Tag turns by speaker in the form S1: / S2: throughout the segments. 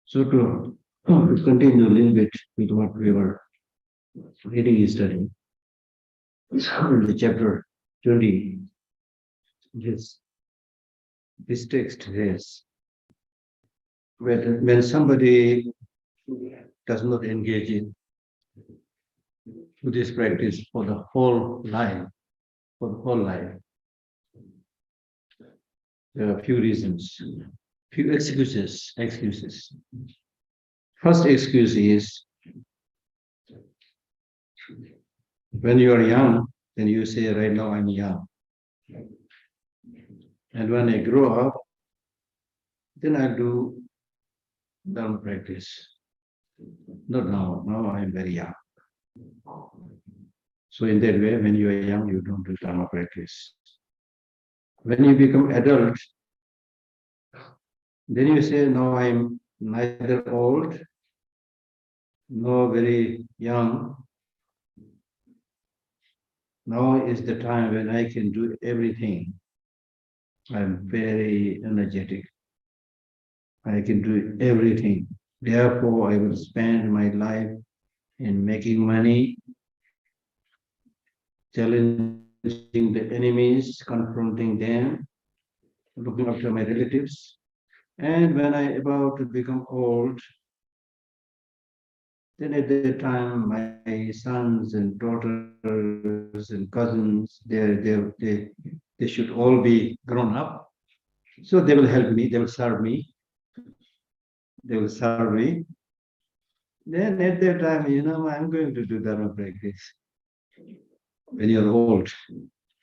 S1: So to continue a little bit with what we were reading yesterday, the chapter 20, this text says, when somebody does not engage in this practice for the whole life, there are a few reasons, few excuses. First excuse is, when you are young, then you say, right now I'm young. And when I grow up, then I'll do Dharma practice. Not now. Now I'm very young. So in that way, when you are young, you don't do Dharma practice. When you become adult, then you say, no, I'm neither old nor very young. Now is the time when I can do everything. I'm very energetic. I can do everything. Therefore, I will spend my life in making money, challenging the enemies, confronting them, looking after my relatives. And when I about to become old, then at that time, my sons and daughters and cousins, they should all be grown up. So they will help me, they will serve me. Then at that time, I'm going to do Dharma practice. When you're old,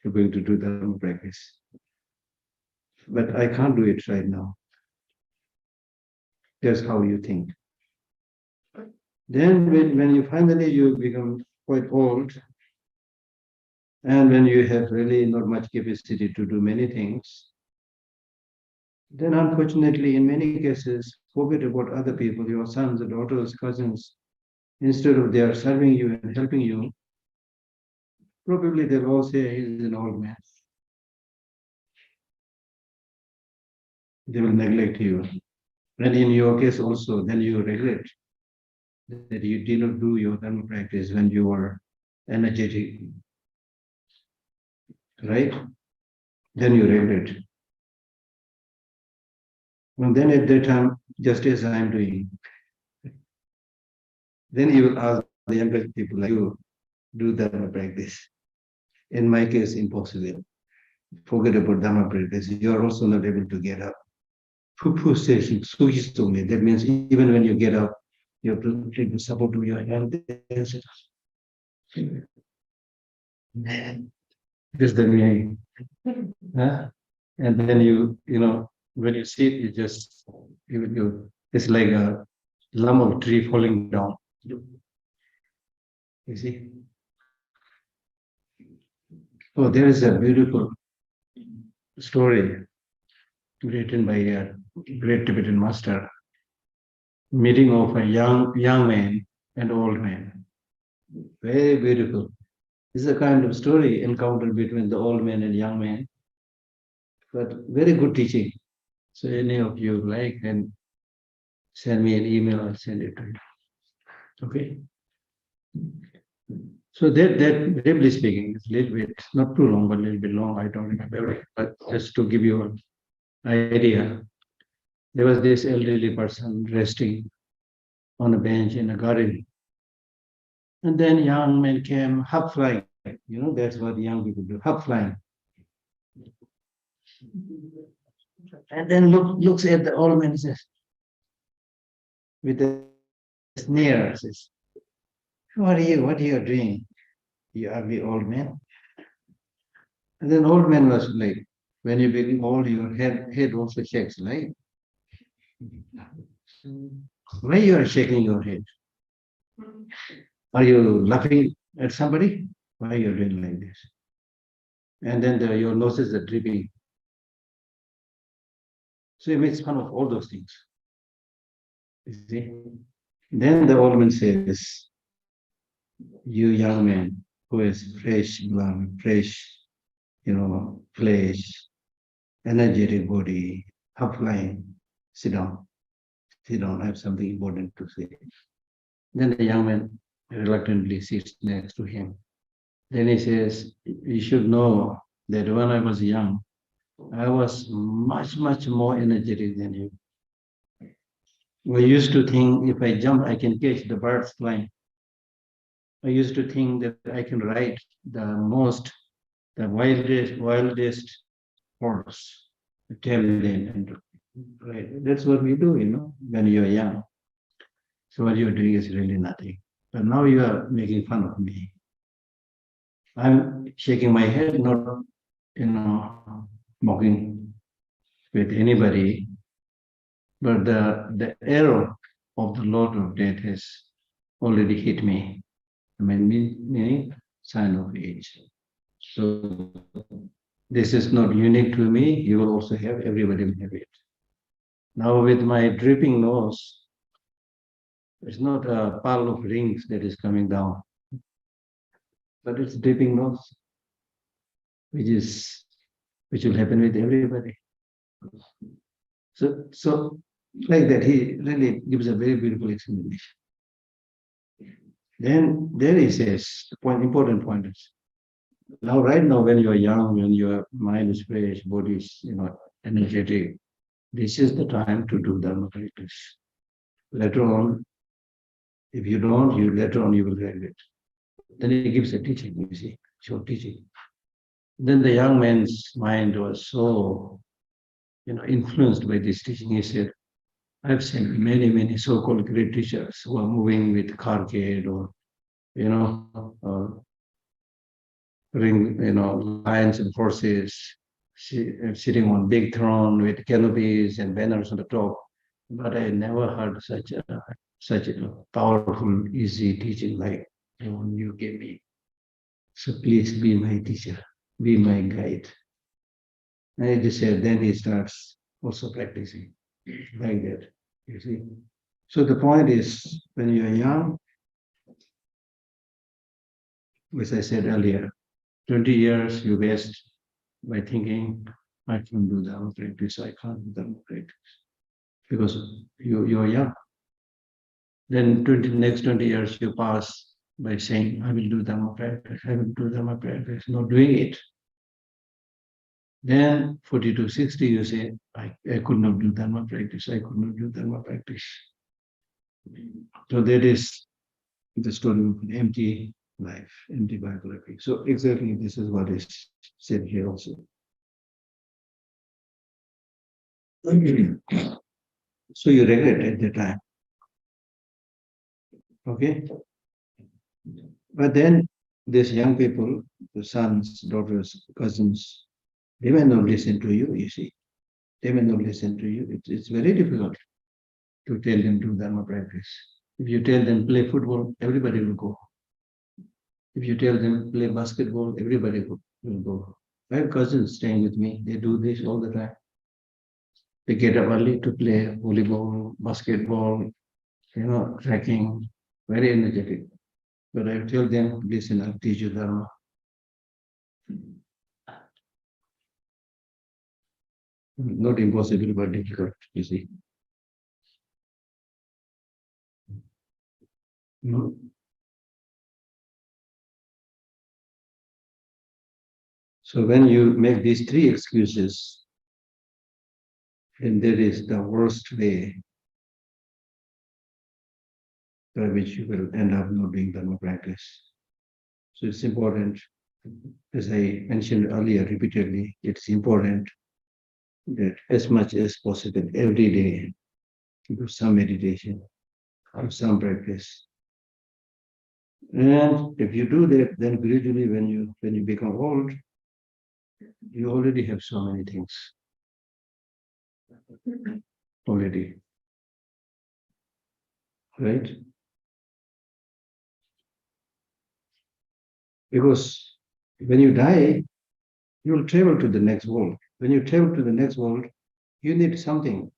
S1: you're going to do Dharma practice. But I can't do it right now. That's how you think. Then when you become quite old, and when you have really not much capacity to do many things, then unfortunately, in many cases, forget about other people, your sons, daughters, cousins. Instead of they are serving you and helping you, probably they'll all say he's an old man. They will neglect you. And in your case also, then you regret that you did not do your Dharma practice when you were energetic. Right? Then you regret. And then at that time, just as I am doing, then you will ask the younger people like you, do Dharma practice. In my case, impossible. Forget about Dharma practice. You are also not able to get up. Poo says, that means even when you get up, you have to take the support to your hand. This is the meaning. And then when you sit, it's like a lump of tree falling down. You see? Oh, there is a beautiful story written by a great Tibetan master, meeting of a young man and old man. Very beautiful. It's a kind of story encounter between the old man and young man, but very good teaching. So any of you like, then send me an email, I'll send it to you. Okay. So that briefly speaking, is a little bit, not too long, but a little bit long, I don't remember it, but just to give you an idea, there was this elderly person resting on a bench in a garden. And then young man came half flying. That's what young people do, half flying. And then looks at the old man and says, with a sneer, says, what are you doing, you ugly old man? And then old man was like, when you become old, your head also shakes, right? Why you are shaking your head? Are you laughing at somebody? Why are you doing like this? And then your noses are dripping. So he makes fun of all those things. You see? Then the old man says, you young man who has fresh blood, fresh, flesh, energetic body, half lying, sit down. sit down, I have something important to say. Then the young man reluctantly sits next to him. Then he says, you should know that when I was young, I was much, much more energetic than you. I used to think if I jump, I can catch the birds flying. I used to think that I can ride the wildest horse, tell them, and right. That's what we do, when you're young. So what you're doing is really nothing. But now you are making fun of me. I'm shaking my head, not, mocking with anybody, but the arrow of the Lord of Death has already hit me. Meaning sign of age. So this is not unique to me. You will also have, everybody will have it. Now with my dripping nose, it's not a pile of rings that is coming down, but it's dripping nose, which will happen with everybody. So like that, he really gives a very beautiful explanation. Then there he says, important point is, right now, when you are young, when your mind is fresh, body is, energetic, this is the time to do Dharma practice. Later on, if you don't, later on you will regret. Then he gives a teaching, you see, short teaching. Then the young man's mind was so, influenced by this teaching. He said, I've seen many, many so-called great teachers who are moving with carcade or, lions and horses, sitting on big throne with canopies and banners on the top. But I never heard such a powerful, easy teaching like the one you gave me. So please be my teacher, be my guide. And he said, then he starts also practicing like that, you see. So the point is, when you are young, as I said earlier, 20 years you waste by thinking, I can do Dharma practice, I can't do Dharma practice. Because you are young. Then next 20 years you pass by saying, I will do Dharma practice, I will do Dharma practice, not doing it. Then 40 to 60, you say, I could not do Dharma practice, I could not do Dharma practice. So that is the story of an empty life, empty biography. So exactly this is what is said here also. So you regret at the time. Okay? But then these young people, the sons, daughters, cousins, they may not listen to you, you see. They may not listen to you. It's very difficult to tell them to do Dharma practice. If you tell them play football, everybody will go. If you tell them play basketball, everybody will go. I have cousins staying with me. They do this all the time. They get up early to play volleyball, basketball, trekking, very energetic. But I tell them, listen, I'll teach you Dharma. Not impossible, but difficult, you see. No. So when you make these three excuses, then that is the worst way by which you will end up not doing Dharma practice. So it's important, as I mentioned earlier repeatedly, it's important that as much as possible every day do some meditation, do some practice. And if you do that, then gradually when you become old, you already have so many things already. Right? Because when you die, you will travel to the next world. When you travel to the next world, you need something,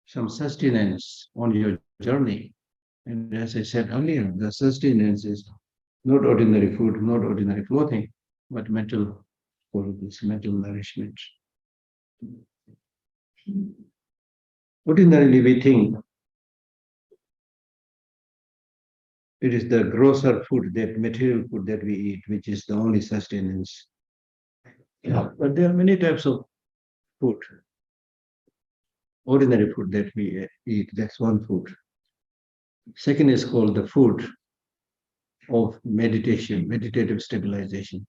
S1: some sustenance on your journey. And as I said earlier, the sustenance is not ordinary food, not ordinary clothing, but mental qualities, mental nourishment. Ordinarily, we think it is the grosser food, that material food that we eat, which is the only sustenance. Yeah, but there are many types of food, ordinary food that we eat. That's one food. Second is called the food of meditation, meditative stabilization.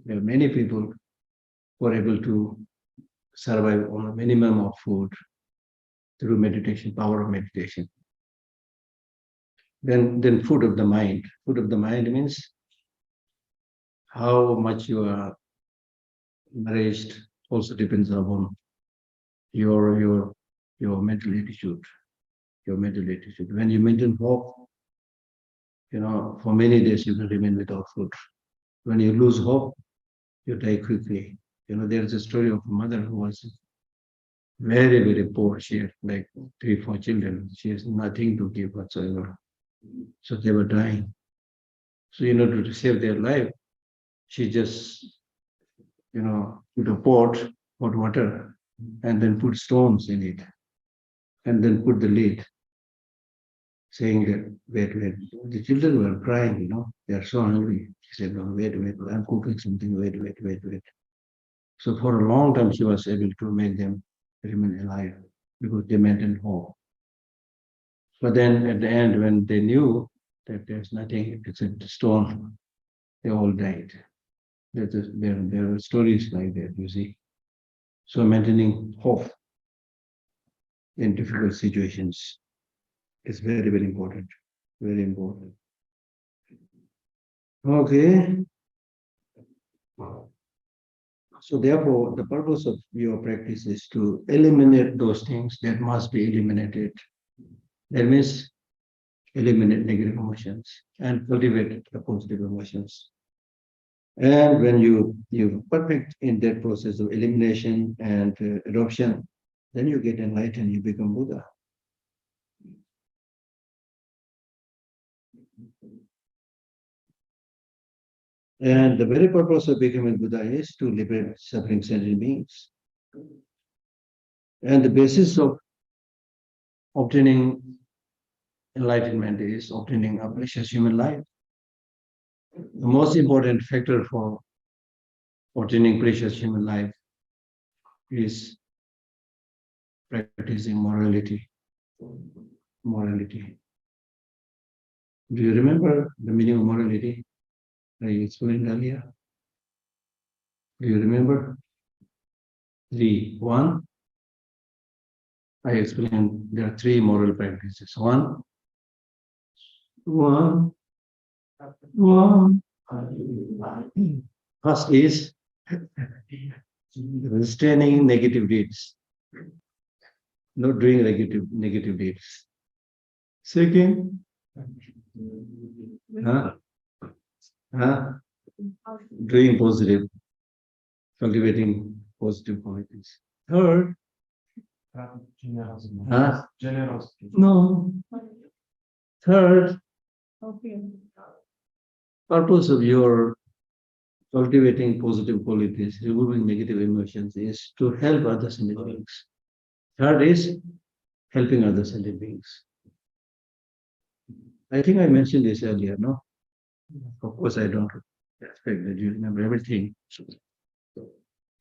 S1: There are many people who are able to survive on a minimum of food through meditation, power of meditation. Then food of the mind. Food of the mind means how much you are nourished also depends upon your mental attitude. Your mental attitude. When you maintain hope, for many days you can remain without food. When you lose hope, you die quickly. There is a story of a mother who was very, very poor. She had like 3, 4 children. She has nothing to give whatsoever. So they were dying. So in order to save their life, she just, put a pot, hot water, and then put stones in it, and then put the lid, saying that, wait, wait. The children were crying, they are so hungry. She said, no, wait, wait, I'm cooking something, wait, wait, wait, wait. So for a long time, she was able to make them remain alive because they maintained hope. But then at the end, when they knew that there's nothing, it's a stone, they all died. There are stories like that, you see. So maintaining hope in difficult situations is very, very important. Very important. Okay. So therefore, the purpose of your practice is to eliminate those things that must be eliminated. That means eliminate negative emotions and cultivate the positive emotions. And when you perfect in that process of elimination and adoption, then you get enlightened, you become Buddha. And the very purpose of becoming Buddha is to liberate suffering sentient beings. And the basis of obtaining enlightenment is obtaining a precious human life. The most important factor for obtaining precious human life is practicing morality. Morality. Do you remember the meaning of morality I explained earlier? Do you remember? One, I explained there are 3 moral practices. One, first is restraining negative deeds, not doing negative deeds. Second, doing positive, cultivating positive qualities. Third, generosity. No. Third, purpose of your cultivating positive qualities, removing negative emotions, is to help other sentient beings. Third is helping other sentient beings. I think I mentioned this earlier, no? Of course, I don't expect that you remember everything.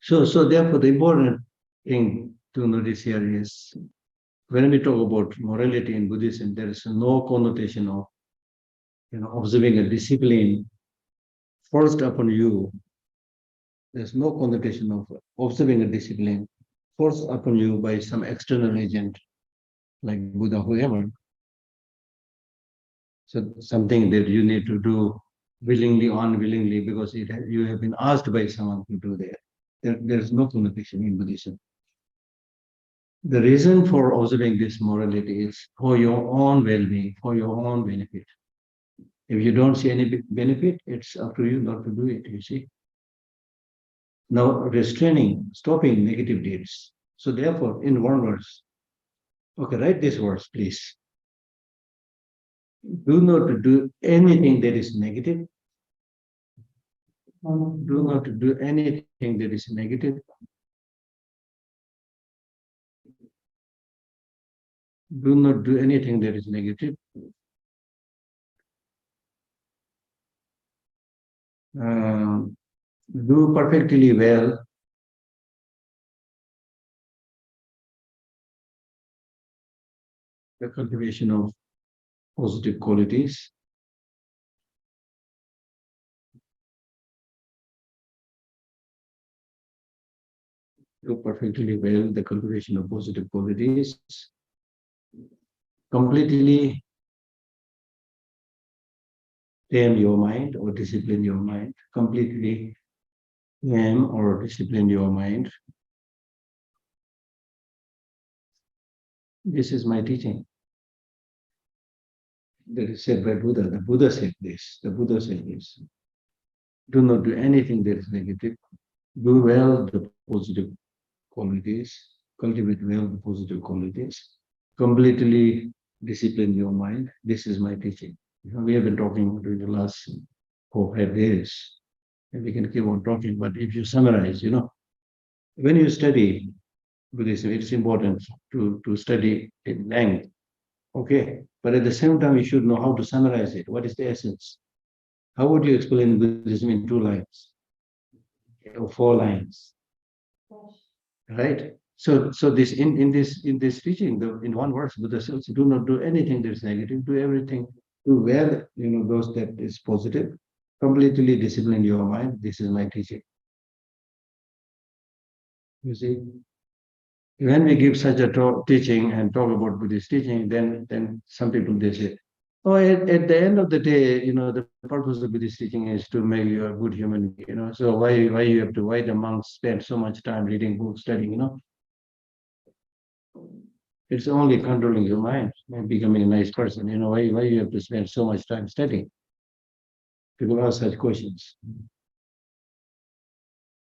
S1: So therefore, the important thing to notice here is when we talk about morality in Buddhism, there is no connotation of observing a discipline forced upon you. There's no connotation of observing a discipline forced upon you by some external agent like Buddha, whoever. So something that you need to do willingly or unwillingly because you have been asked by someone to do that. There's no connotation in Buddhism. The reason for observing this morality is for your own well-being, for your own benefit. If you don't see any benefit, it's up to you not to do it, you see. Now, restraining, stopping negative deeds. So therefore, in one verse, okay, write this verse, please. Do not do anything that is negative. Do not do anything that is negative. Do not do anything that is negative. Do perfectly well. The cultivation of positive qualities. Do perfectly well the cultivation of positive qualities. Completely tame your mind or discipline your mind. Completely tame or discipline your mind. This is my teaching. That is said by Buddha. The Buddha said this. The Buddha said this. Do not do anything that is negative. Do well the positive qualities. Cultivate well the positive qualities. Completely discipline your mind. This is my teaching. We have been talking during the last 4-5 days, and we can keep on talking. But if you summarize, when you study Buddhism, it's important to study in length. Okay, but at the same time, you should know how to summarize it. What is the essence? How would you explain Buddhism in 2 lines or 4 lines? Right? So this in this teaching, in one verse, Buddha says, do not do anything that is negative, do everything, do well, those that is positive, completely discipline your mind. This is my teaching. You see, when we give such a teaching and talk about Buddhist teaching, then some people they say, oh, at the end of the day, the purpose of Buddhist teaching is to make you a good human being, So why the monks spend so much time reading books, studying, It's only controlling your mind and becoming a nice person. Why you have to spend so much time studying? People ask such questions.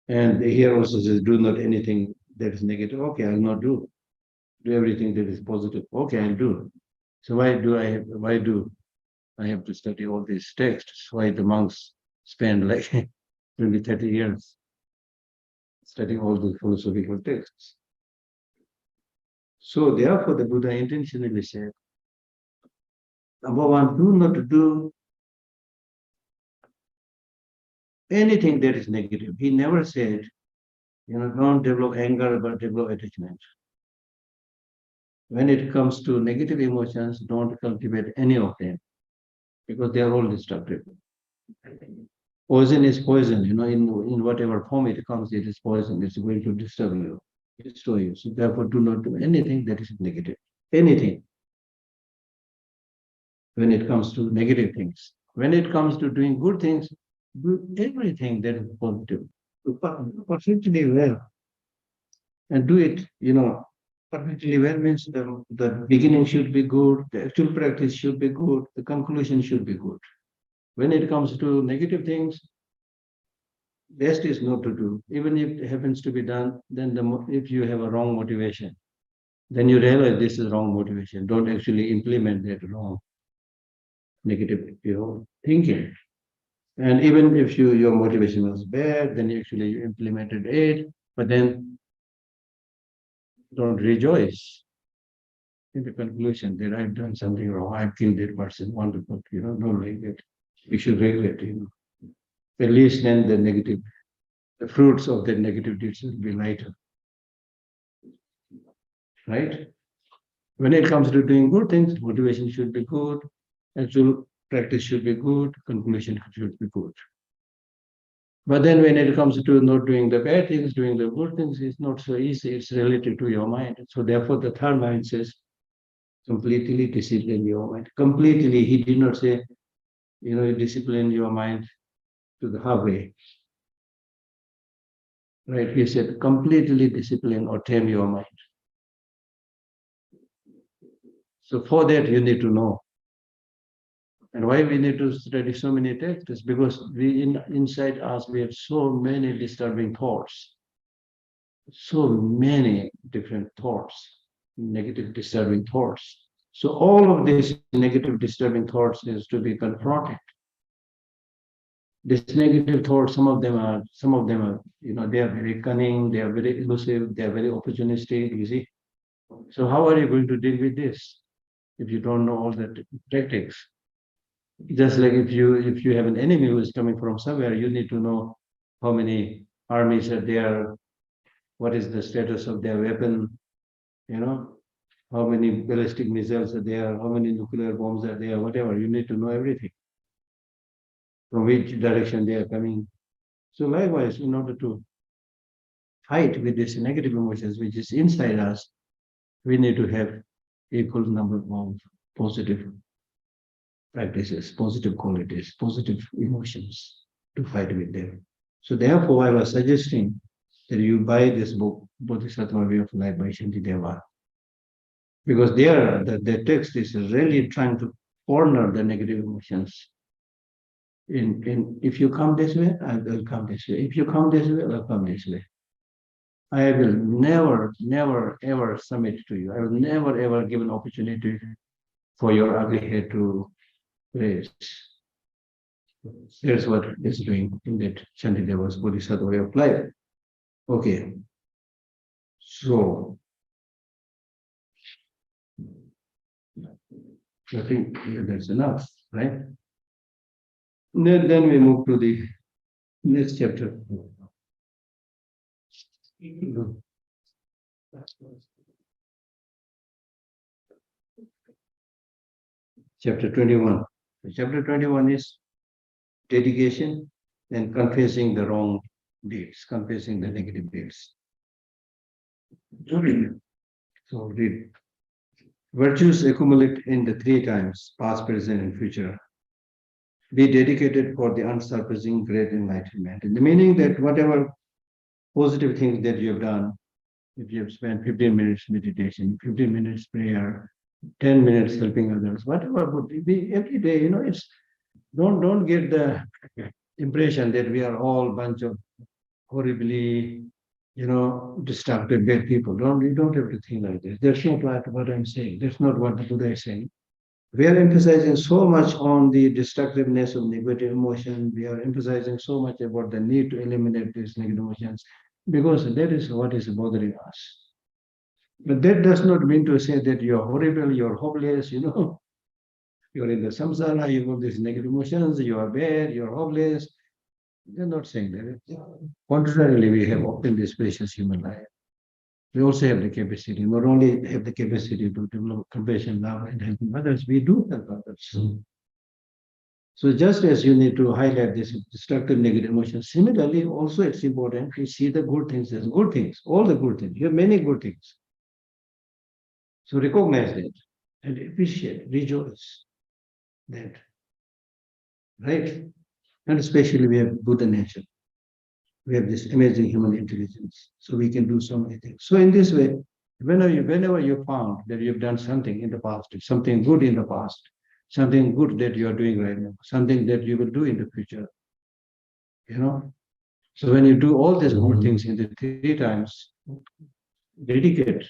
S1: And here also says, do not anything that is negative. Okay, I'll not do. Do everything that is positive. Okay, I'll do. So why do I have to study all these texts? Why the monks spend like 20, 30 years studying all the philosophical texts? So therefore, the Buddha intentionally said, number one, do not do anything that is negative. He never said, don't develop anger, but develop attachment. When it comes to negative emotions, don't cultivate any of them because they are all destructive. Poison is poison, in whatever form it comes, it is poison. It's going to disturb you, destroy you. So therefore, do not do anything that is negative. Anything. When it comes to negative things. When it comes to doing good things, do everything that is positive. Do perfectly well. And do it, perfectly well means the beginning should be good, the actual practice should be good, the conclusion should be good. When it comes to negative things, best is not to do. Even if it happens to be done, then if you have a wrong motivation, then you realize this is wrong motivation. Don't actually implement that wrong negative thinking. And even if your motivation was bad, then you actually implemented it, but then don't rejoice in the conclusion that I've done something wrong, I've killed that person, wonderful, don't like that. You should regret, At least then the fruits of the negative deeds will be lighter. Right? When it comes to doing good things, motivation should be good, actual practice should be good, conclusion should be good. But then when it comes to not doing the bad things, doing the good things, it's not so easy. It's related to your mind. So therefore, the third mind says, completely discipline your mind. Completely, he did not say, discipline your mind to the halfway. Right? He said, completely discipline or tame your mind. So for that, you need to know. And why we need to study so many texts is because inside us, we have so many disturbing thoughts. So many different thoughts, negative disturbing thoughts. So all of these negative disturbing thoughts is to be confronted. These negative thoughts, some of them are, they are very cunning, they are very elusive, they are very opportunistic, you see. So how are you going to deal with this if you don't know all the tactics? Just like if you have an enemy who is coming from somewhere, you need to know how many armies are there, what is the status of their weapon, you know, how many ballistic missiles are there, how many nuclear bombs are there, whatever. You need to know everything, from which direction they are coming. So likewise, in order to fight with these negative emotions which is inside us, we need to have equal number of positive practices, positive qualities, positive emotions to fight with them. So therefore, I was suggesting that you buy this book, Bodhisattva Way of Life by Shantideva, because there the text is really trying to corner the negative emotions. In if you come this way, I will come this way. If you come this way, I'll come this way. I will never, never, ever submit to you. I will never, ever give an opportunity for your ugly head to raise. That's what it's doing in that Shantideva's Bodhisattva way of life. Okay. So I think that's enough, right? Then we move to the next chapter. Chapter 21. Chapter 21 is dedication and confessing the wrong deeds, confessing the negative deeds. So read. Virtues accumulate in the three times, past, present, and future. Be dedicated for the unsurpassing great enlightenment. And the meaning that whatever positive things that you have done, if you have spent 15 minutes meditation, 15 minutes prayer, 10 minutes helping others, whatever would be every day, it's don't get the impression that we are all a bunch of horribly, destructive bad people. You don't have to think like this. That's not what I'm saying. That's not what the Buddha is saying. We are emphasizing so much on the destructiveness of negative emotion. We are emphasizing so much about the need to eliminate these negative emotions because that is what is bothering us. But that does not mean to say that you're horrible, you're hopeless, you're in the samsara, you have these negative emotions, you are bad, you're hopeless. They're not saying that. Contrarily, we have obtained this precious human life. We also have the capacity, not only have the capacity to develop compassion, love, and helping others, we do help others. So just as you need to highlight this destructive negative emotions, similarly, also it's important to see the good things as good things, all the good things. You have many good things. So recognize that and appreciate, rejoice that. Right? And especially we have Buddha nature. We have this amazing human intelligence. So we can do so many things. So in this way, whenever you found that you've done something in the past, something good in the past, something good that you are doing right now, something that you will do in the future, So when you do all these good things in the three times, dedicate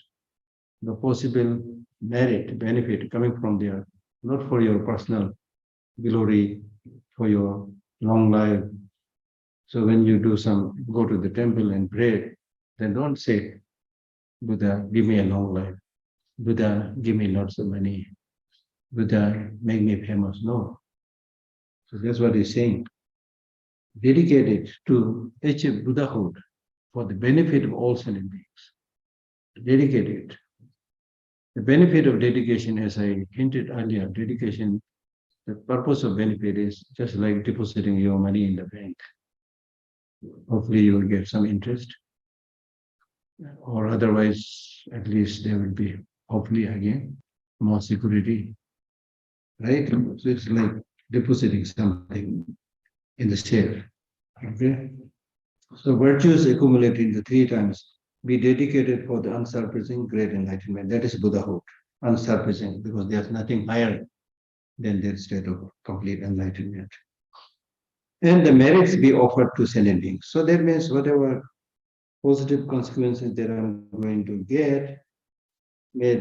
S1: the possible merit, benefit coming from there, not for your personal glory, for your long life. So when you go to the temple and pray, then don't say, Buddha, give me a long life. Buddha, give me lots of money. Buddha, make me famous. No. So that's what he's saying. Dedicate it to achieve Buddhahood for the benefit of all sentient beings. Dedicate it. The benefit of dedication, as I hinted earlier, dedication, the purpose of benefit is just like depositing your money in the bank. Hopefully you will get some interest, or otherwise, at least there will be, hopefully again, more security, right? So it's like depositing something in the safe, okay? So virtues accumulate in the three times. Be dedicated for the unsurpassing great enlightenment. That is Buddhahood, unsurpassing, because there's nothing higher than that state of complete enlightenment. And the merits be offered to sentient beings. So that means whatever positive consequences that I'm going to get, may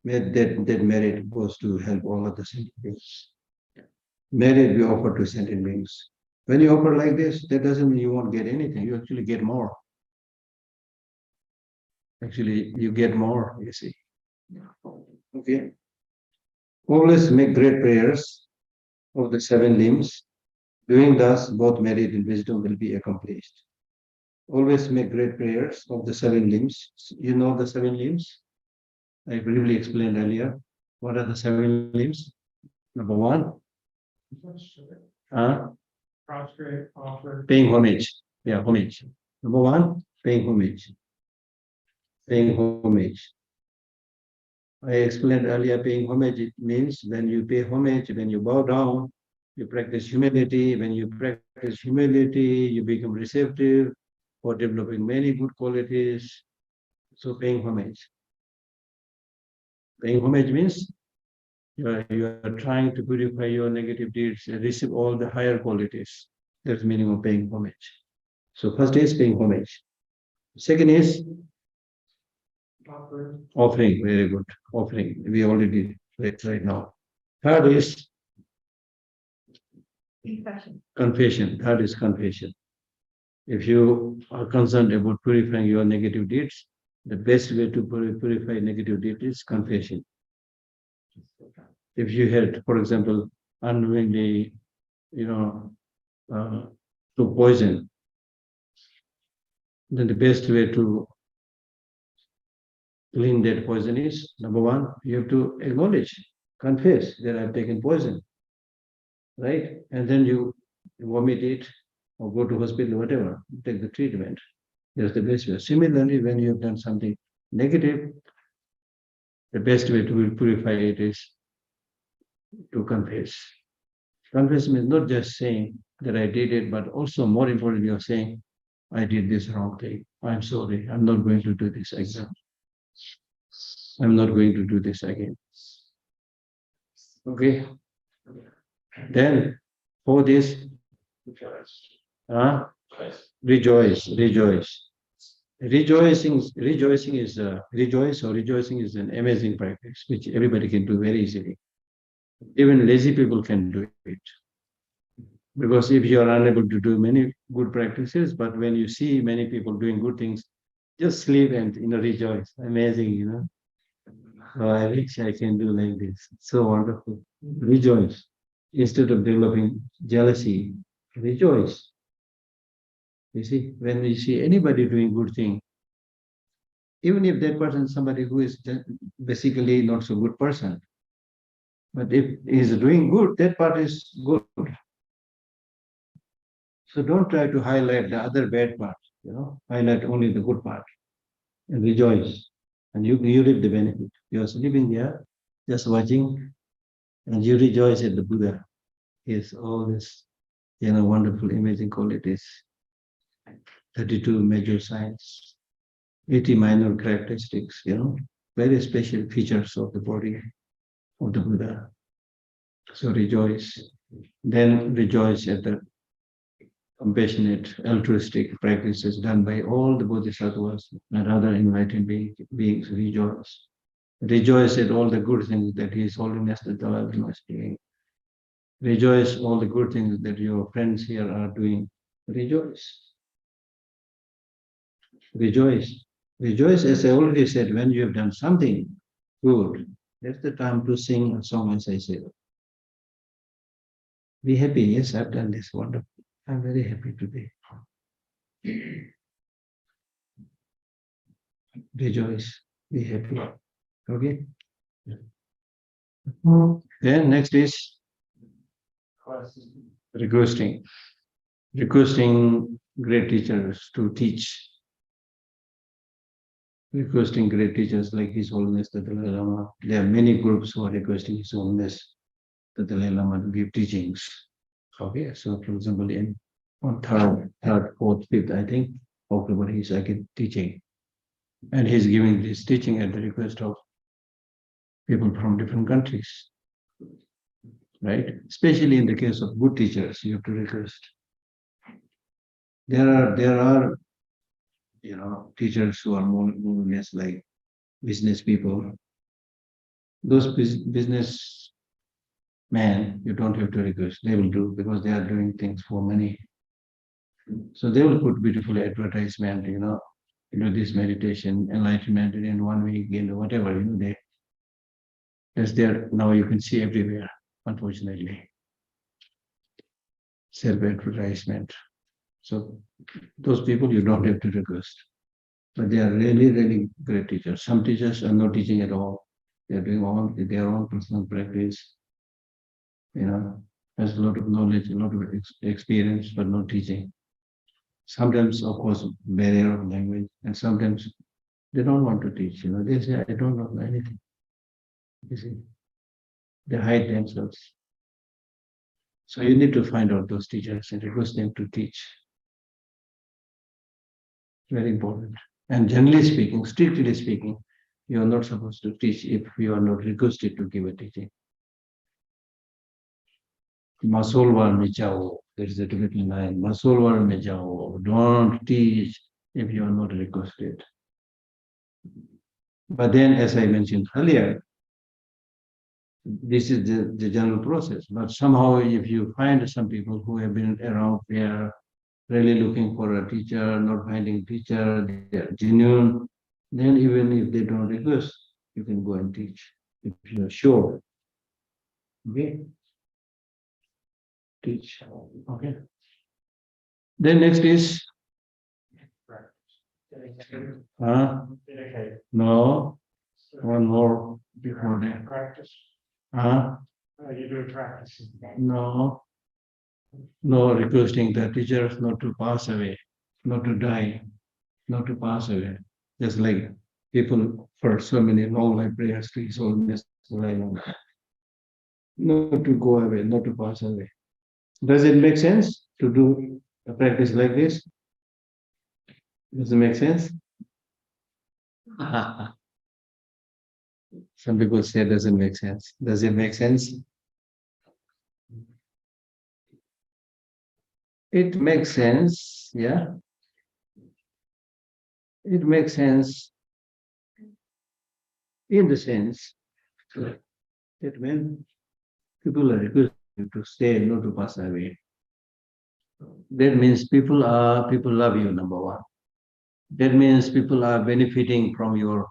S1: that merit goes to help all of the sentient beings. Merit be offered to sentient beings. When you offer like this, that doesn't mean you won't get anything. You actually get more. Actually, you get more, you see. Okay. Always make great prayers of the seven limbs. Doing thus, both merit and wisdom will be accomplished. Always make great prayers of the seven limbs. You know the seven limbs? I briefly explained earlier. What are the seven limbs? Number one,
S2: Prostrate, offer.
S1: paying homage. Yeah, homage. Number one, paying homage. Paying homage. I explained earlier, paying homage, it means when you pay homage, when you bow down, you practice humility. When you practice humility, you become receptive for developing many good qualities. So paying homage. Paying homage means you are trying to purify your negative deeds and receive all the higher qualities. That's the meaning of paying homage. So first is paying homage. Second is
S2: Offer.
S1: offering. Very good. Offering. We already read right now. Third is
S2: Confession.
S1: confession. Third is confession. If you are concerned about purifying your negative deeds, the best way to purify negative deeds is confession. If you had, for example, unknowingly, to poison, then the best way to clean that poison is, number one, you have to acknowledge, confess that I've taken poison, right? And then you vomit it or go to hospital, whatever, take the treatment. That's the best way. Similarly, when you have done something negative, the best way to purify it is to confess. Confess means not just saying that I did it, but also more importantly, you're saying, I did this wrong thing. I'm sorry. I'm not going to do this again. I'm not going to do this again. Okay. Then for this, rejoice, rejoice. Rejoicing is rejoicing is an amazing practice which everybody can do very easily. Even lazy people can do it. Because if you are unable to do many good practices, but when you see many people doing good things, just sleep and rejoice. Amazing, Oh, I wish I can do like this. So wonderful. Rejoice. Instead of developing jealousy, rejoice. You see, when you see anybody doing good thing, even if that person is somebody who is basically not so good person, but if he is doing good, that part is good. So don't try to highlight the other bad part, highlight only the good part and rejoice. And you reap the benefit. You're sleeping there, just watching, and you rejoice at the Buddha. He has all this, wonderful, amazing qualities. 32 major signs, 80 minor characteristics, very special features of the body of the Buddha. So rejoice. Then rejoice at the compassionate, altruistic practices done by all the bodhisattvas and other enlightened beings. Rejoice. Rejoice at all the good things that His Holiness the Dalai Lama is doing. Rejoice all the good things that your friends here are doing. Rejoice. Rejoice. Rejoice, as I already said, when you have done something good, that's the time to sing a song, as I said. Be happy. Yes, I've done this wonderful. I'm very happy today. Rejoice. Be happy. Okay? Then next is requesting. Requesting great teachers to teach. Requesting great teachers like His Holiness the Dalai Lama. There are many groups who are requesting His Holiness the Dalai Lama to give teachings. Okay, so for example, on third, fourth, fifth, I think, October, he's again teaching. And he's giving this teaching at the request of people from different countries. Right? Especially in the case of good teachers, you have to request. There are teachers who are more or less like business people. Those business men, you don't have to request. They will do because they are doing things for money. So they will put beautiful advertisement, this meditation, enlightenment in 1 week, whatever, that's there. Now you can see everywhere, unfortunately. Self-advertisement. So those people you don't have to request. But they are really, really great teachers. Some teachers are not teaching at all. They're doing their own personal practice, has a lot of knowledge, a lot of experience, but not teaching. Sometimes, of course, barrier of language, and sometimes they don't want to teach. They say, I don't know anything. You see, they hide themselves. So you need to find out those teachers and request them to teach. Very important. And generally speaking, strictly speaking, you are not supposed to teach if you are not requested to give a teaching. Masolwar mejao, there is a Tibetan line. Masolwar mejao, don't teach if you are not requested. But then, as I mentioned earlier, this is the general process. But somehow, if you find some people who have been around there, really looking for a teacher, not finding teacher, they are genuine, then even if they don't request, you can go and teach if you are sure. Okay? Teach. Okay. Then next is
S2: Dedicate.
S1: no, one more before that.
S2: Practice. You do practice.
S1: No requesting the teachers not to pass away, not to die, not to pass away. Just like people for so many long life prayers to His Holiness, not to go away, not to pass away. Does it make sense to do a practice like this? Does it make sense? Some people say it doesn't make sense. Does it make sense? It makes sense, yeah. It makes sense in the sense that when people are requested to stay, not to pass away, that means people love you, number one. That means people are benefiting from your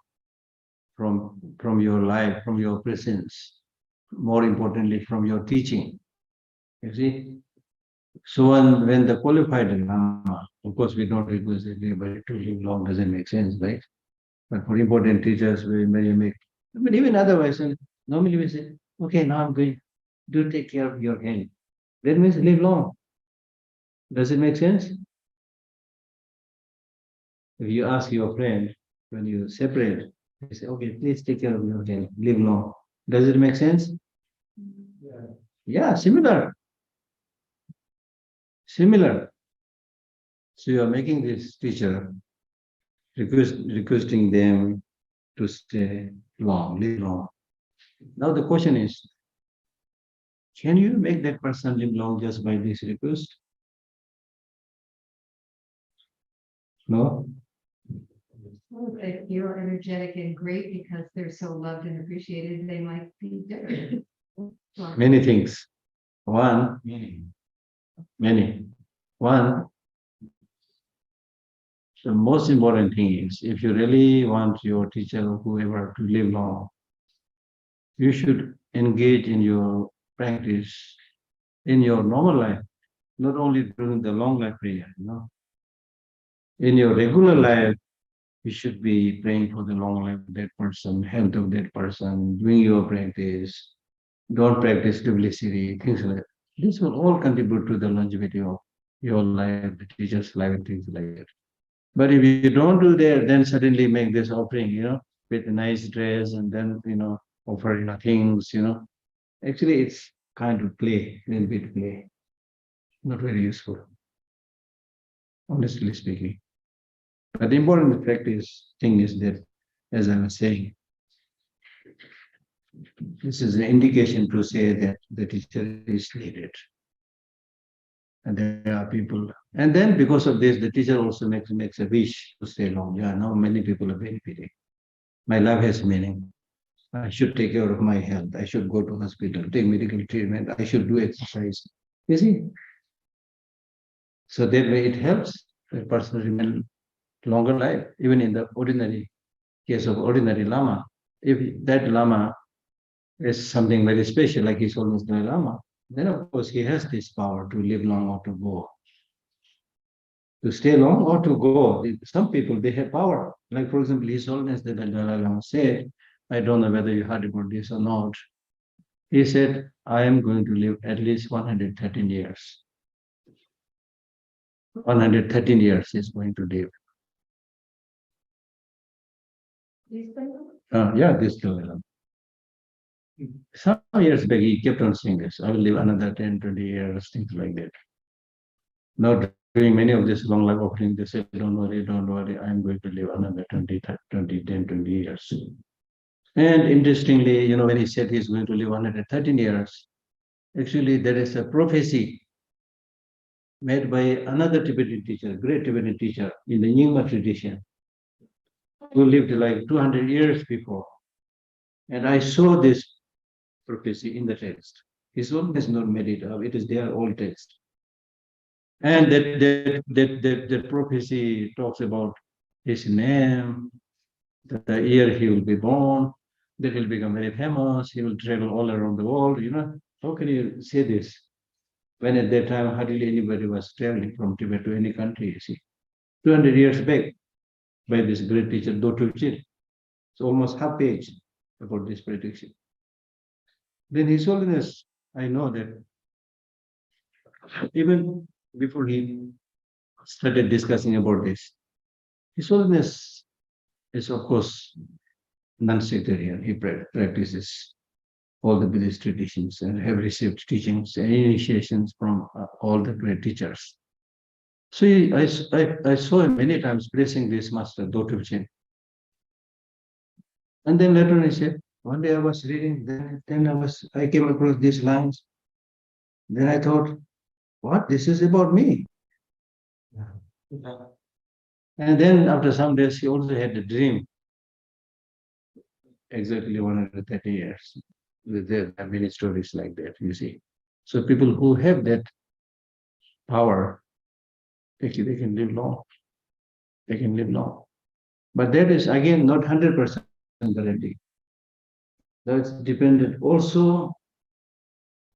S1: life, from your presence, more importantly, from your teaching. You see? So when the qualified Lama, of course we don't request everybody to live long, doesn't make sense, right? But for important teachers, we may make, but even otherwise, normally we say, okay, now I'm going, do take care of your health. That means live long. Does it make sense? If you ask your friend, when you separate, they say, okay, please take care of your health, live long. Does it make sense? Yeah, similar. Similar. So you are making this teacher, requesting them to stay long, live long. Now the question is, can you make that person live long just by this request? No?
S3: Well, if you're energetic and great because they're so loved and appreciated, they might be different.
S1: Many things. One, many. One, the most important thing is, if you really want your teacher or whoever to live long, you should engage in your practice in your normal life, not only during the long life prayer, In your regular life, you should be praying for the long life of that person, health of that person, doing your practice. Don't practice duplicity, things like that. This will all contribute to the longevity of your life, the teacher's life, and things like that. But if you don't do that, then suddenly make this offering, with a nice dress and then, offer, things, Actually, it's kind of play, a little bit play. Not very useful, honestly speaking. But the important practice thing is that, as I was saying, this is an indication to say that the teacher is needed. And there are people, and then because of this, the teacher also makes a wish to stay long. Yeah, now many people are benefiting. My life has meaning. I should take care of my health. I should go to hospital, take medical treatment. I should do exercise. You see? So that way it helps the person remain longer life, even in the ordinary case of ordinary Lama. If that Lama is something very special, like His Holiness Dalai Lama, then of course he has this power to live long or to go. To stay long or to go. Some people, they have power. Like, for example, His Holiness the Dalai Lama said, I don't know whether you heard about this or not. He said, I am going to live at least 113 years. 113 years is going to live. Yeah, this Dalai Lama. Some years back, he kept on saying this, I will live another 10, 20 years, things like that. Now, doing many of this long life offering, they say, don't worry, I'm going to live another 20, 10, 20 years. And interestingly, when he said he's going to live 113 years, actually there is a prophecy made by another Tibetan teacher, great Tibetan teacher in the Nyingma tradition, who lived like 200 years before. And I saw this prophecy in the text. His own has not made it up, it is their old text. And that prophecy talks about his name, the year he will be born, that he'll become very famous, he will travel all around the world, How can you say this? When at that time hardly anybody was traveling from Tibet to any country, you see. 200 years back, by this great teacher, Dr. Chir. It's almost half page about this prediction. Then His Holiness, I know that even before he started discussing about this, His Holiness is, of course, non-sectarian. He practices all the Buddhist traditions and have received teachings and initiations from all the great teachers. So I saw him many times praising this master, Dr. Chin. And then later on he said, one day I was reading, then I came across these lines. Then I thought, what? This is about me. And then after some days, he also had a dream. Exactly 130 years. There are many stories like that, you see. So people who have that power, they can live long. They can live long. But that is, again, not 100% guarantee. That's dependent also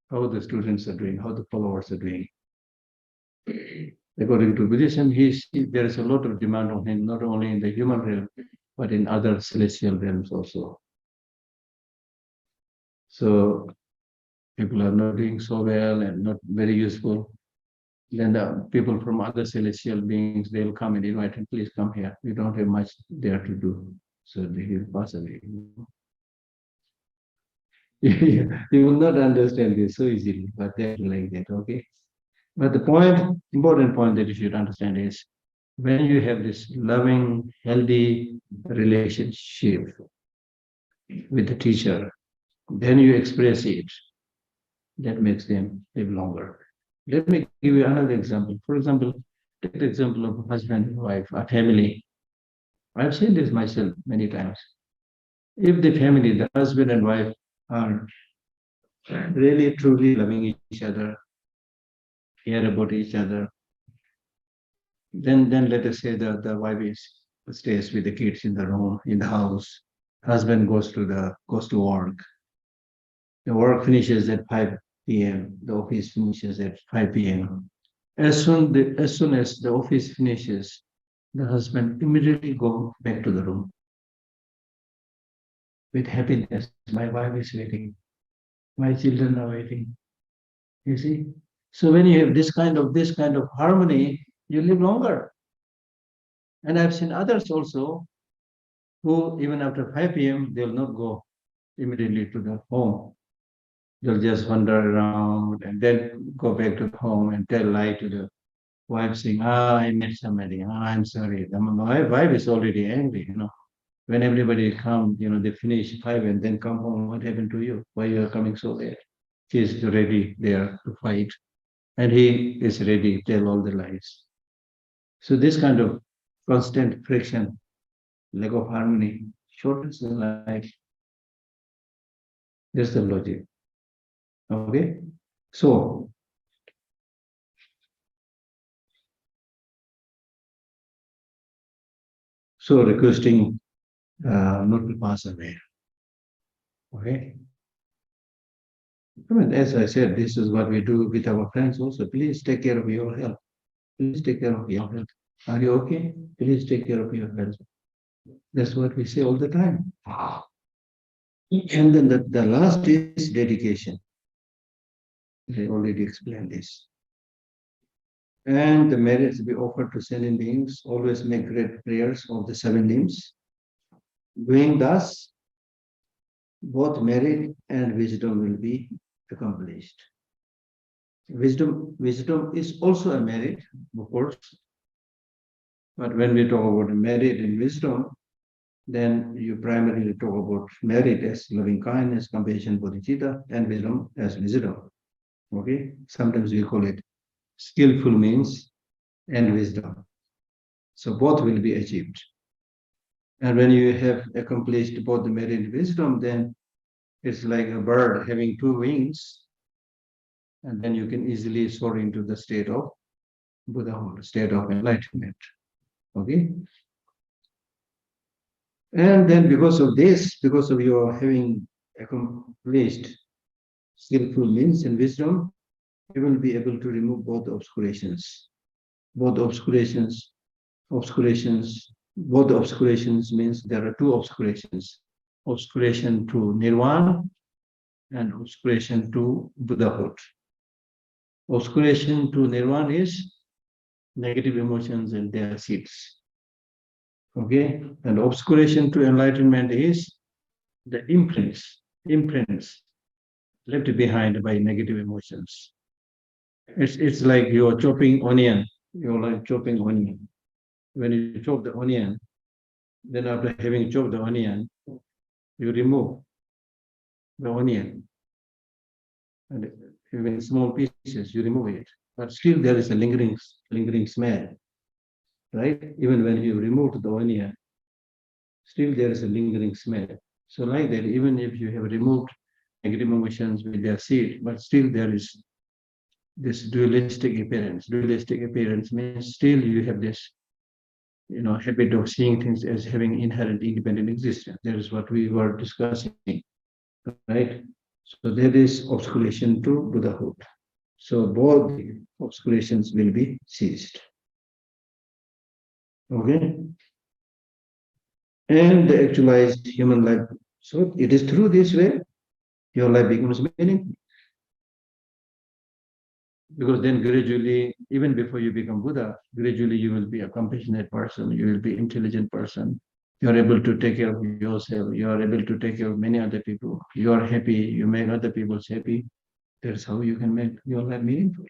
S1: how the students are doing, how the followers are doing. According to Buddhism, there is a lot of demand on him, not only in the human realm, but in other celestial realms also. So people are not doing so well and not very useful. Then the people from other celestial beings, they'll come and invite him, please come here. We don't have much there to do. So he will pass away. You will not understand this so easily, but they're like that, okay? But the important point that you should understand is when you have this loving, healthy relationship with the teacher, then you express it. That makes them live longer. Let me give you another example. For example, take the example of a husband and wife, a family. I've seen this myself many times. If the family, the husband and wife, are really truly loving each other, care about each other, then let us say the wife stays with the kids in the room, in the house. Husband goes to work. The work finishes at 5 p.m. The office finishes at 5 p.m. As soon as the office finishes, the husband immediately go back to the room with happiness. My wife is waiting. My children are waiting. You see? So when you have this kind of harmony, you live longer. And I've seen others also who even after 5 p.m. they'll not go immediately to the home. They'll just wander around and then go back to the home and tell lie to the wife saying, I met somebody. I'm sorry. My wife is already angry, When everybody comes, they finish 5 and then come home. What happened to you? Why you are coming so late? She's ready there to fight. And he is ready to tell all the lies. So this kind of constant friction, lack of harmony, shortens the life. That's the logic. Okay? So So requesting not to pass away. Okay. I mean, as I said, this is what we do with our friends also. Please take care of your health. Please take care of your health. Are you okay? Please take care of your health. That's what we say all the time. And then the last is dedication. I already explained this. And the merits we offer to sentient beings, always make great prayers of the seven limbs. Doing thus, both merit and wisdom will be accomplished. Wisdom is also a merit, of course. But when we talk about merit and wisdom, then you primarily talk about merit as loving kindness, compassion, bodhicitta, and wisdom as wisdom. Okay? Sometimes we call it skillful means and wisdom. So both will be achieved. And when you have accomplished both the merit and wisdom, then it's like a bird having two wings, and then you can easily soar into the state of Buddhahood, state of enlightenment. Okay? And then because of this, because of your having accomplished skillful means and wisdom, you will be able to remove both obscurations. Both obscurations means there are two obscurations. Obscuration to nirvana and obscuration to Buddhahood. Obscuration to nirvana is negative emotions and their seeds. Okay, and obscuration to enlightenment is the imprints left behind by negative emotions. It's like you're chopping onion. You're like chopping onion. When you chop the onion, then after having chopped the onion, you remove the onion. And even small pieces, you remove it. But still there is a lingering smell. Right? Even when you remove the onion, still there is a lingering smell. So like that, even if you have removed negative emotions with their seed, but still there is this dualistic appearance. Dualistic appearance means still you have this, habit of seeing things as having inherent independent existence. That is what we were discussing, right? So that is obscuration to Buddhahood. So both the obscurations will be ceased. Okay? And the actualized human life. So it is through this way your life becomes meaningful. Because then gradually, even before you become Buddha, gradually you will be a compassionate person, you will be intelligent person, you are able to take care of yourself, you are able to take care of many other people, you are happy, you make other people happy. That's how you can make your life meaningful.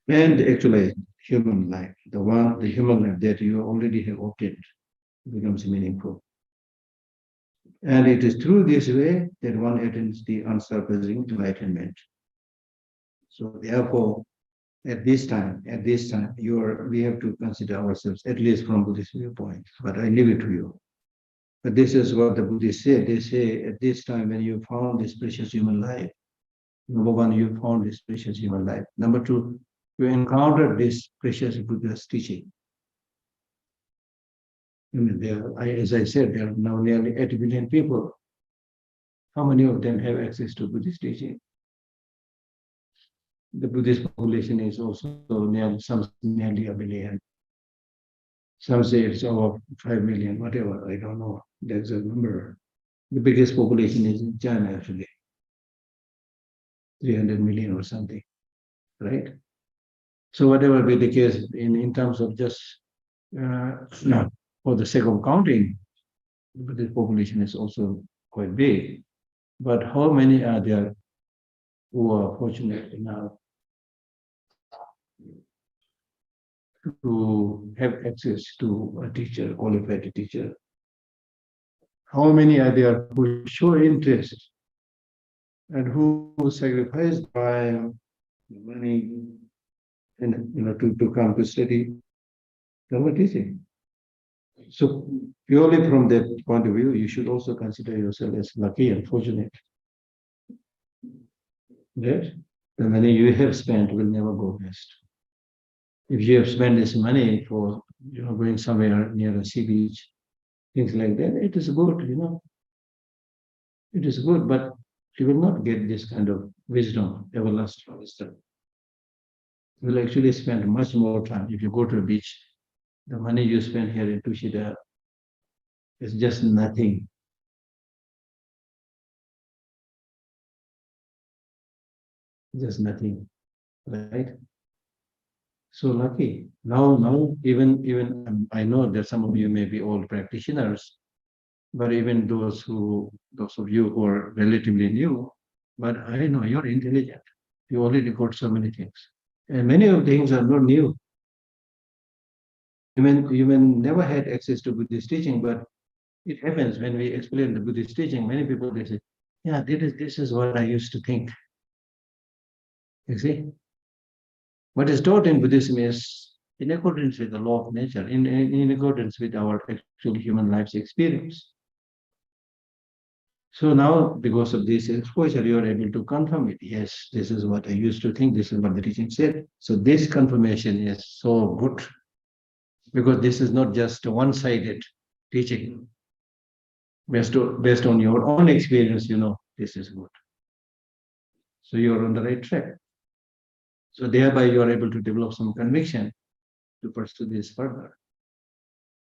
S1: And actually, human life, the human life that you already have obtained, becomes meaningful. And it is through this way that one attains the unsurpassing enlightenment. So therefore, at this time, we have to consider ourselves, at least from Buddhist viewpoint, but I leave it to you. But this is what the Buddhists say. They say at this time when you found this precious human life, number one, you found this precious human life. Number two, you encountered this precious Buddha's teaching. I mean, as I said, there are now nearly 80 billion people. How many of them have access to Buddhist teaching? The Buddhist population is also nearly a billion. Some say it's over 5 million, whatever, I don't know. That's a number. The biggest population is in China, actually. 300 million or something, right? So whatever be the case, in terms of just for the sake of counting, the population is also quite big. But how many are there who are fortunate enough to have access to a teacher, qualified teacher? How many are there who show interest and who sacrifice time, money, and to come to study Dharma teaching? So purely from that point of view, you should also consider yourself as lucky and fortunate. That the money you have spent will never go waste. If you have spent this money for going somewhere near a sea beach, things like that. It is good, It is good, but you will not get this kind of wisdom, everlasting wisdom. You will actually spend much more time if you go to a beach. The money you spend here in Tushita is just nothing. Just nothing, right? So lucky. Now, even I know that some of you may be old practitioners, but even those of you who are relatively new, but I know you're intelligent. You already got so many things, and many of the things are not new. You may never had access to Buddhist teaching, but it happens when we explain the Buddhist teaching. Many people they say, "Yeah, this is what I used to think." You see, what is taught in Buddhism is in accordance with the law of nature, in accordance with our actual human life's experience. So now, because of this exposure, you are able to confirm it. Yes, this is what I used to think. This is what the teaching said. So this confirmation is so good because this is not just a one-sided teaching. Based on your own experience, this is good. So you're on the right track. So thereby you are able to develop some conviction to pursue this further.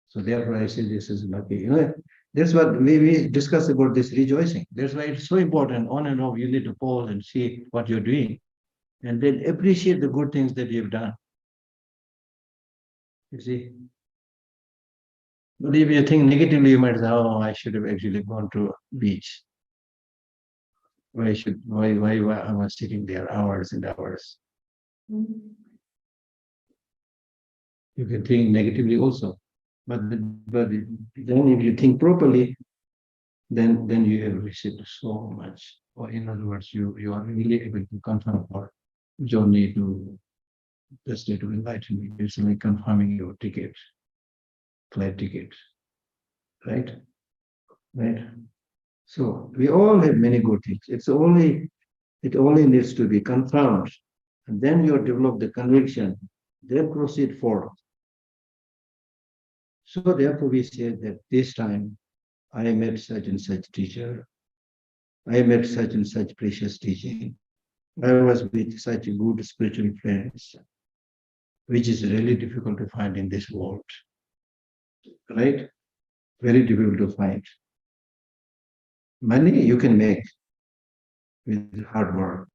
S1: So therefore I say this is lucky. That's what we discuss about this rejoicing. That's why it's so important. On and off, you need to pause and see what you're doing, and then appreciate the good things that you've done. You see. But if you think negatively, you might say, "Oh, I should have actually gone to a beach. Why I was sitting there hours and hours." You can think negatively also. But then if you think properly, then you have received so much. Or in other words, you are really able to confirm your journey to the state of enlightenment. It's like confirming your ticket, flight ticket, right? Right. So we all have many good things. It only needs to be confirmed, and then you develop the conviction. Then proceed forward. So therefore, we say that this time I met such and such teacher. I met such and such precious teaching. I was with such good spiritual friends, which is really difficult to find in this world, right? Very difficult to find. Money you can make with hard work,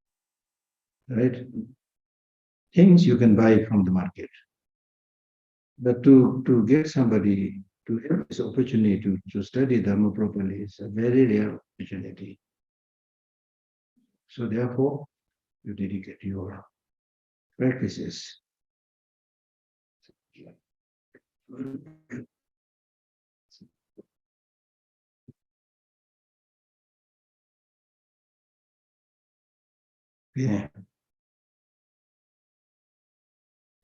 S1: right? Things you can buy from the market. But to get somebody to have this opportunity to study Dharma properly is a very rare opportunity. So therefore, you dedicate your practices. Yeah.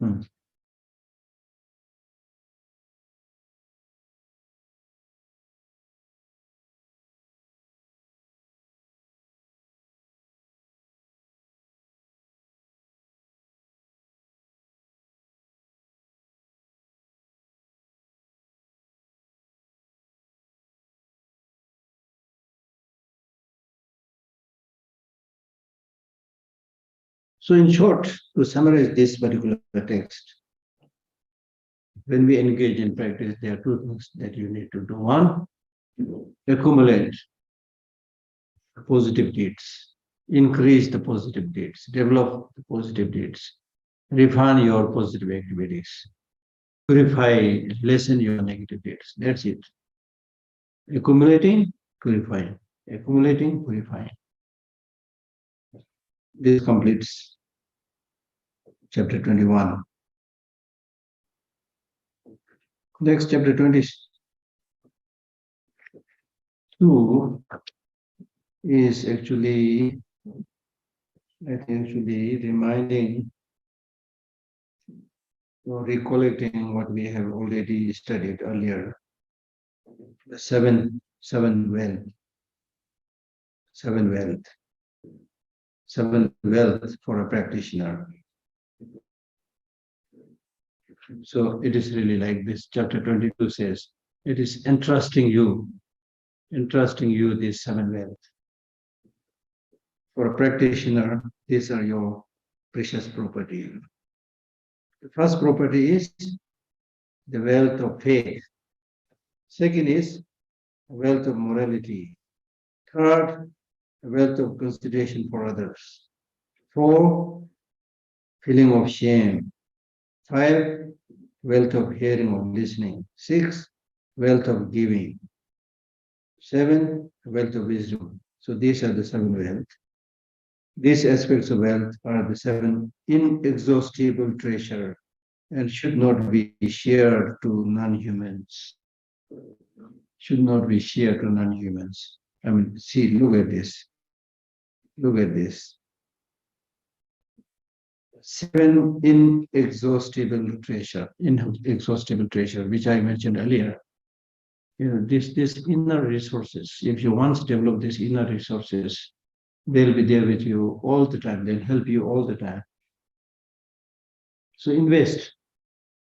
S1: Hmm. So in short, to summarize this particular text, when we engage in practice, there are two things that you need to do. One, accumulate positive deeds, increase the positive deeds, develop the positive deeds, refine your positive activities, purify, lessen your negative deeds. That's it. Accumulating, purifying, accumulating, purifying. This completes chapter 21. Next, chapter 22 is actually reminding or recollecting what we have already studied earlier. The seven wealth, seven wealth for a practitioner. So it is really like this. Chapter 22 says, it is entrusting you these seven wealth. For a practitioner, these are your precious property. The first property is the wealth of faith. Second is wealth of morality. Third, wealth of consideration for others. 4, feeling of shame. 5, wealth of hearing or listening. 6, wealth of giving. 7, wealth of wisdom. So these are the 7 wealth. These aspects of wealth are the 7 inexhaustible treasure and should not be shared to non-humans. Should not be shared to non-humans. I mean, see, look at this. Look at this. 7 inexhaustible treasure, which I mentioned earlier. This inner resources, if you once develop these inner resources, they'll be there with you all the time. They'll help you all the time. So invest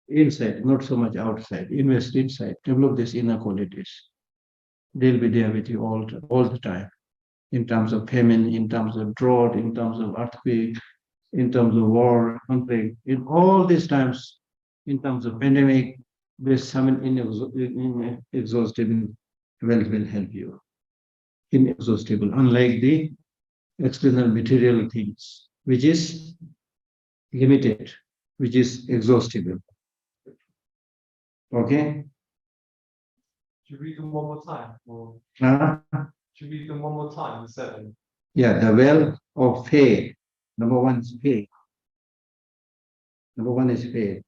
S1: inside, not so much outside. Invest inside. Develop these inner qualities. They'll be there with you all the time. In terms of famine, in terms of drought, in terms of earthquake, in terms of war, conflict, in all these times, in terms of pandemic, this 7 inexhaustible wealth will help you. Inexhaustible, unlike the external material things, which is limited, which is exhaustible. Okay?
S2: Should you read them one more time? Or should you read them one more time, the 7?
S1: Yeah, the wealth of faith. Number 1 is faith. Number 1 is faith.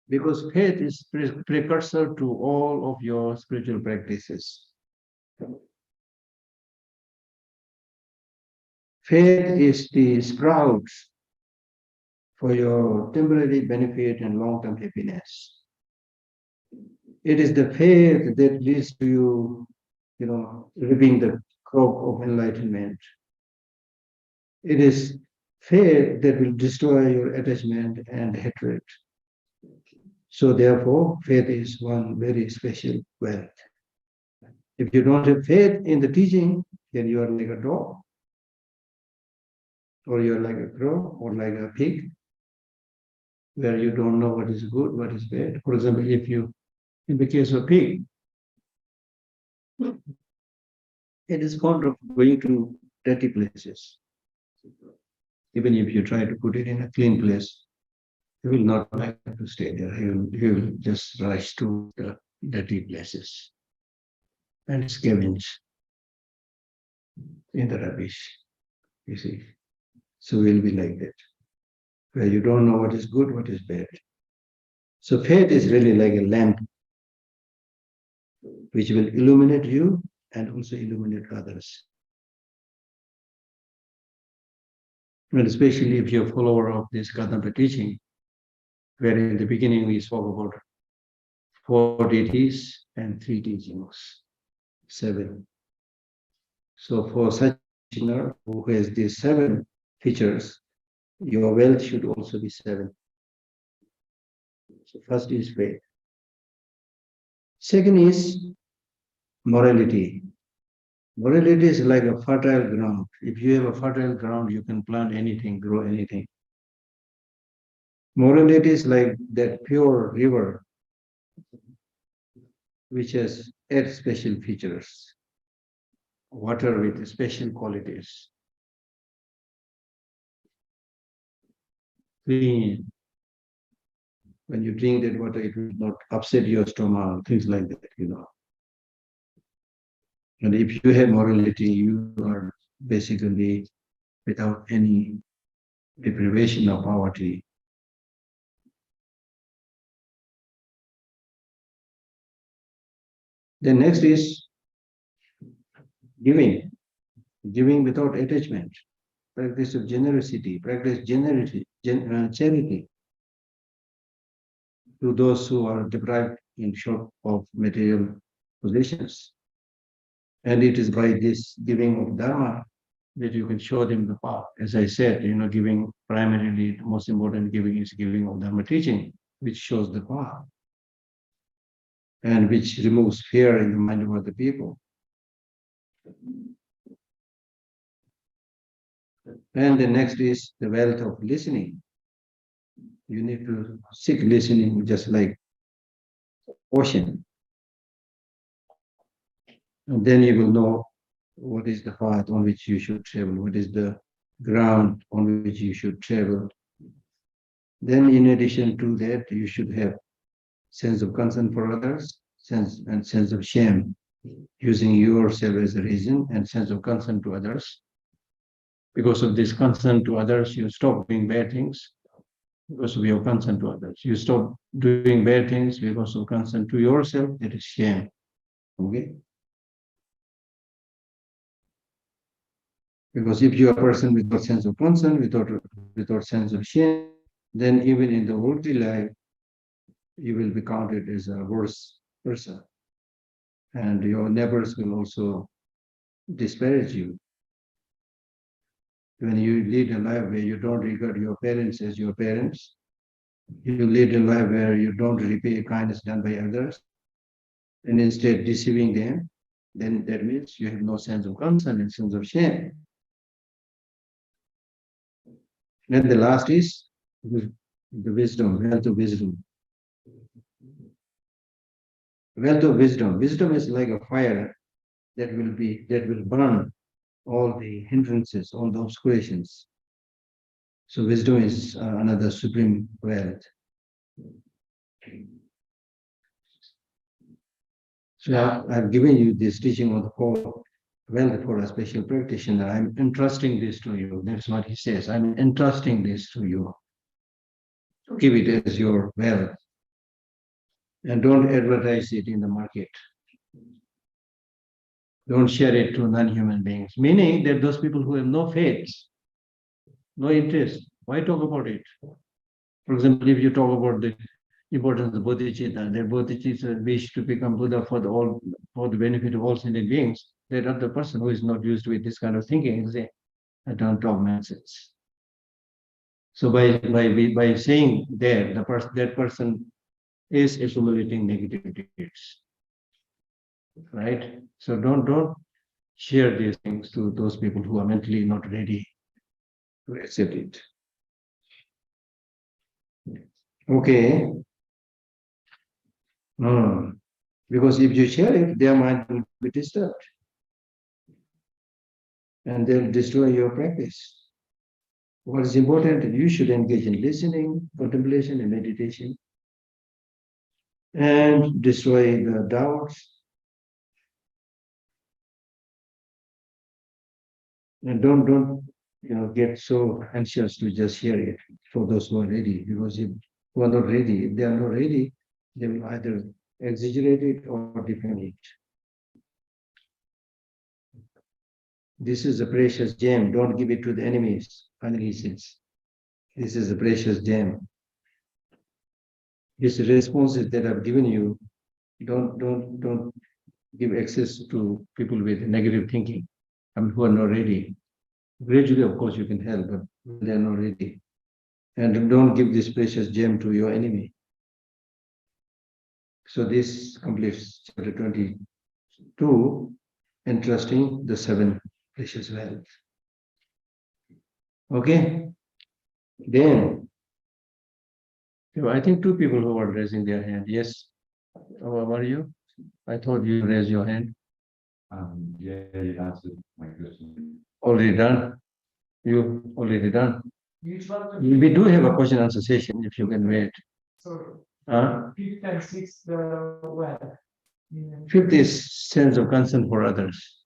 S1: Because faith is precursor to all of your spiritual practices. Faith is the sprouts for your temporary benefit and long-term happiness. It is the faith that leads to you, reaping the crop of enlightenment. It is faith that will destroy your attachment and hatred. So therefore, faith is one very special wealth. If you don't have faith in the teaching, then you are like a dog, or you are like a crow, or like a pig, where you don't know what is good, what is bad. For example, if you, in the case of pig, it is fond of going to dirty places. Even if you try to put it in a clean place, he will not like to stay there. He will just rush to the dirty places and scavenge in the rubbish, you see. So we'll be like that, where you don't know what is good, what is bad. So faith is really like a lamp which will illuminate you and also illuminate others. And especially if you're a follower of this Kadamba teaching, where in the beginning we spoke about 4 deities and 3 teachings, 7. So for such a practitioner who has these 7 features, your wealth should also be 7. So first is faith. Second is morality. Morality is like a fertile ground. If you have a fertile ground, you can plant anything, grow anything. Morality is like that pure river, which has 8 special features. Water with special qualities. Clean. When you drink that water, it will not upset your stomach, things like that, And if you have morality, you are basically without any deprivation of poverty. Then next is giving without attachment, practice of generosity, practice charity to those who are deprived in short of material possessions. And it is by this giving of Dharma that you can show them the path. As I said, giving primarily, the most important giving is giving of Dharma teaching, which shows the path and which removes fear in the mind of other people. And the next is the wealth of listening. You need to seek listening just like ocean. And then you will know what is the path on which you should travel, what is the ground on which you should travel. Then in addition to that, you should have sense of concern for others, sense of shame, using yourself as a reason, and sense of concern to others. Because of this concern to others, you stop doing bad things because of your concern to others. You stop doing bad things because of concern to yourself, that is shame. Okay? Because if you are a person without sense of concern, without sense of shame, then even in the worldly life, you will be counted as a worse person. And your neighbors will also disparage you. When you lead a life where you don't regard your parents as your parents, you lead a life where you don't repay kindness done by others, and instead deceiving them, then that means you have no sense of concern and sense of shame. Then the last is the wisdom, wealth of wisdom. Wealth of wisdom. Wisdom is like a fire that will burn all the hindrances, all the obscurations. So wisdom is another supreme wealth. So I've given you this teaching on the whole wealth for a special practitioner. I'm entrusting this to you. That's what he says. I'm entrusting this to you. Give it as your wealth. And don't advertise it in the market. Don't share it to non-human beings. Meaning that those people who have no faith, no interest, why talk about it? For example, if you talk about the importance of bodhicitta, that bodhicitta wish to become Buddha for the benefit of all sentient beings, that other person who is not used with this kind of thinking will say, I don't talk nonsense. So by saying that person is accumulating negative deeds. Right? So don't share these things to those people who are mentally not ready to accept it. Okay. Because if you share it, their mind will be disturbed. And they'll destroy your practice. What is important, you should engage in listening, contemplation, and meditation. And destroy the doubts. And don't get so anxious to just hear it for those who are ready. Because if who are not ready, if they are not ready, they will either exaggerate it or defend it. This is a precious gem. Don't give it to the enemies. Finally, he says, this is a precious gem. These responses that I've given you, don't give access to people with negative thinking. Who are not ready. Gradually, of course, you can help, but they are not ready. And don't give this precious gem to your enemy. So this completes chapter 22, entrusting the 7 precious wealth. Okay. Then, I think 2 people who are raising their hand. Yes. How are you? I thought you raised your hand.
S4: Yeah, you answered my question.
S1: Already done? You already done?
S2: Which one?
S1: We do have a question answer session if you can wait.
S2: So,
S1: Huh?
S2: 5th and 6th, the well.
S1: 5th is sense of concern for others.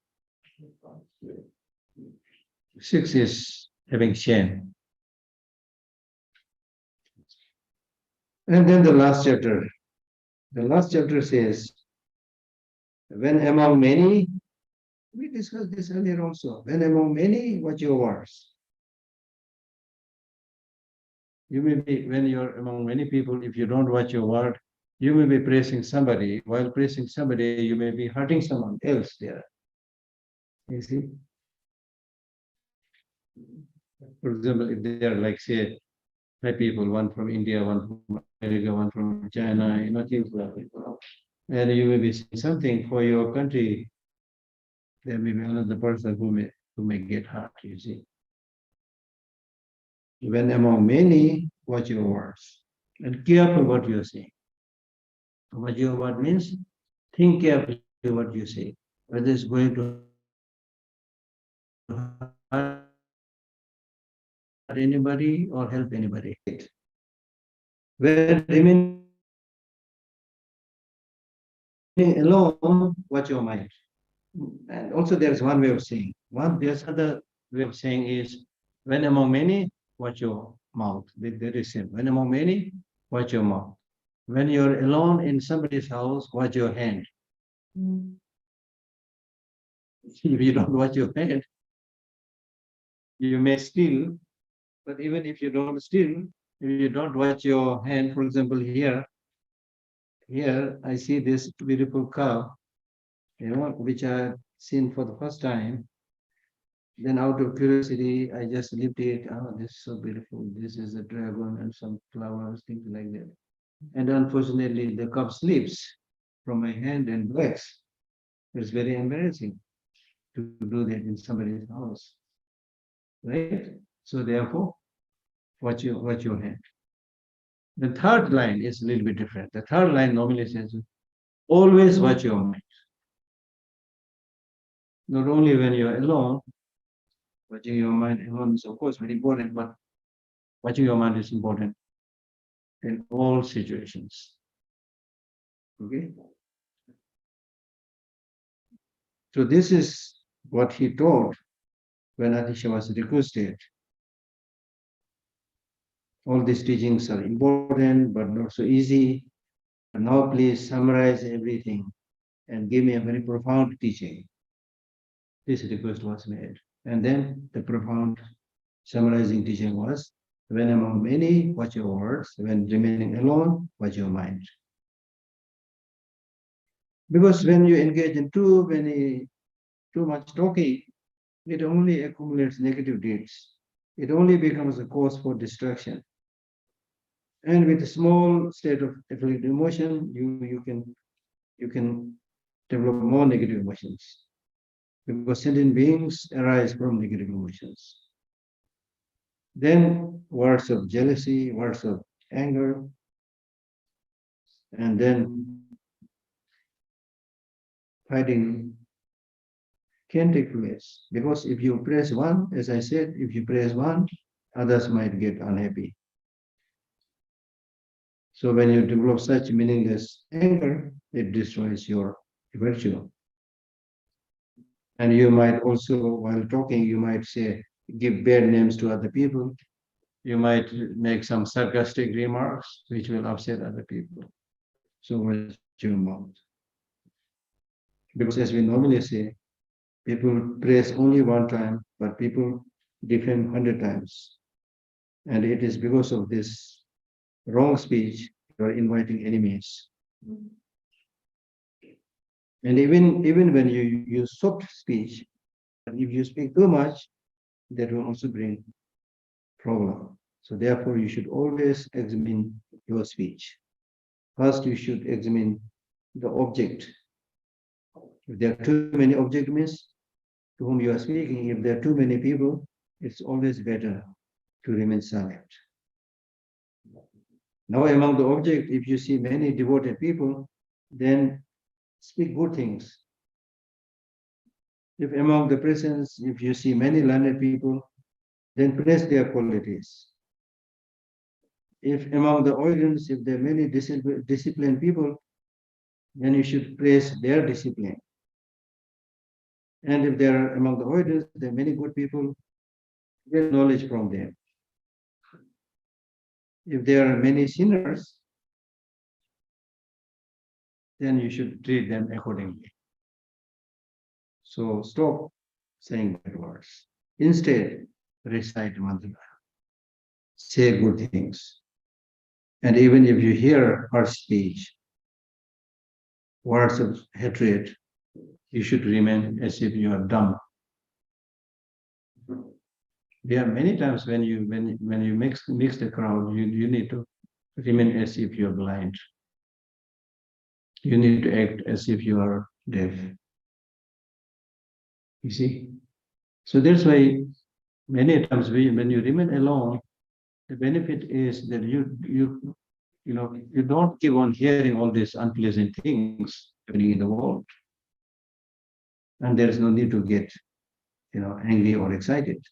S1: 6th is having shame. And then the last chapter. The last chapter says, when among many, we discussed this earlier also, when among many, watch your words. You may be, when you're among many people, if you don't watch your word, you may be praising somebody. While praising somebody, you may be hurting someone else there. You see? For example, if they are like, say, 5 people, one from India, one from America, one from China, things like that. And you may be saying something for your country, there may be another person who may get hurt, you see. When among many, watch your words and careful what you are saying. Watch your word means think carefully what you say, whether it's going to hurt anybody or help anybody. When remaining alone, watch your mind. And also there's one way of saying. There's other way of saying is when among many, watch your mouth. That is simple. When among many, watch your mouth. When you're alone in somebody's house, watch your hand. If you don't watch your hand, you may steal. But even if you don't steal, if you don't watch your hand, for example, here I see this beautiful cow, which I've seen for the first time. Then out of curiosity, I just lift it. Oh, this is so beautiful. This is a dragon and some flowers, things like that. And unfortunately, the cup slips from my hand and breaks. It's very embarrassing to do that in somebody's house. Right? So therefore, watch your hand. The third line is a little bit different. The third line normally says, always watch your mind. Not only when you're alone, watching your mind alone is of course very important, but watching your mind is important in all situations. Okay? So this is what he taught when Atisha was requested. All these teachings are important, but not so easy. Now please summarize everything and give me a very profound teaching. This request was made. And then the profound summarizing teaching was, when among many, watch your words. When remaining alone, watch your mind. Because when you engage in too much talking, it only accumulates negative deeds. It only becomes a cause for distraction. And with a small state of afflicted emotion, you can develop more negative emotions. Because sentient beings arise from negative emotions. Then words of jealousy, words of anger, and then fighting can take place. Because if you praise one, as I said, if you praise one, others might get unhappy. So when you develop such meaningless anger, it destroys your virtue. And you might also, while talking, you might say, give bad names to other people. You might make some sarcastic remarks which will upset other people. So watch your mouth. Because as we normally say, people praise only one time, but people defame 100 times. And it is because of this wrong speech, you are inviting enemies. And even when you use soft speech, if you speak too much, that will also bring problem. So therefore, you should always examine your speech. First, you should examine the object. If there are too many object means to whom you are speaking, if there are too many people, it's always better to remain silent. Now, among the object, if you see many devoted people, then speak good things. If among the presence, if you see many learned people, then praise their qualities. If among the audience, if there are many disciplined people, then you should praise their discipline. And if there are among the audience, there are many good people, get knowledge from them. If there are many sinners, then you should treat them accordingly. So stop saying bad words. Instead, recite mantra. Say good things. And even if you hear harsh speech, words of hatred, you should remain as if you are dumb. There are many times when you mix the crowd, you need to remain as if you are blind. You need to act as if you are deaf. You see? So that's why many times when you remain alone, the benefit is that you don't keep on hearing all these unpleasant things happening in the world. And there is no need to get angry or excited.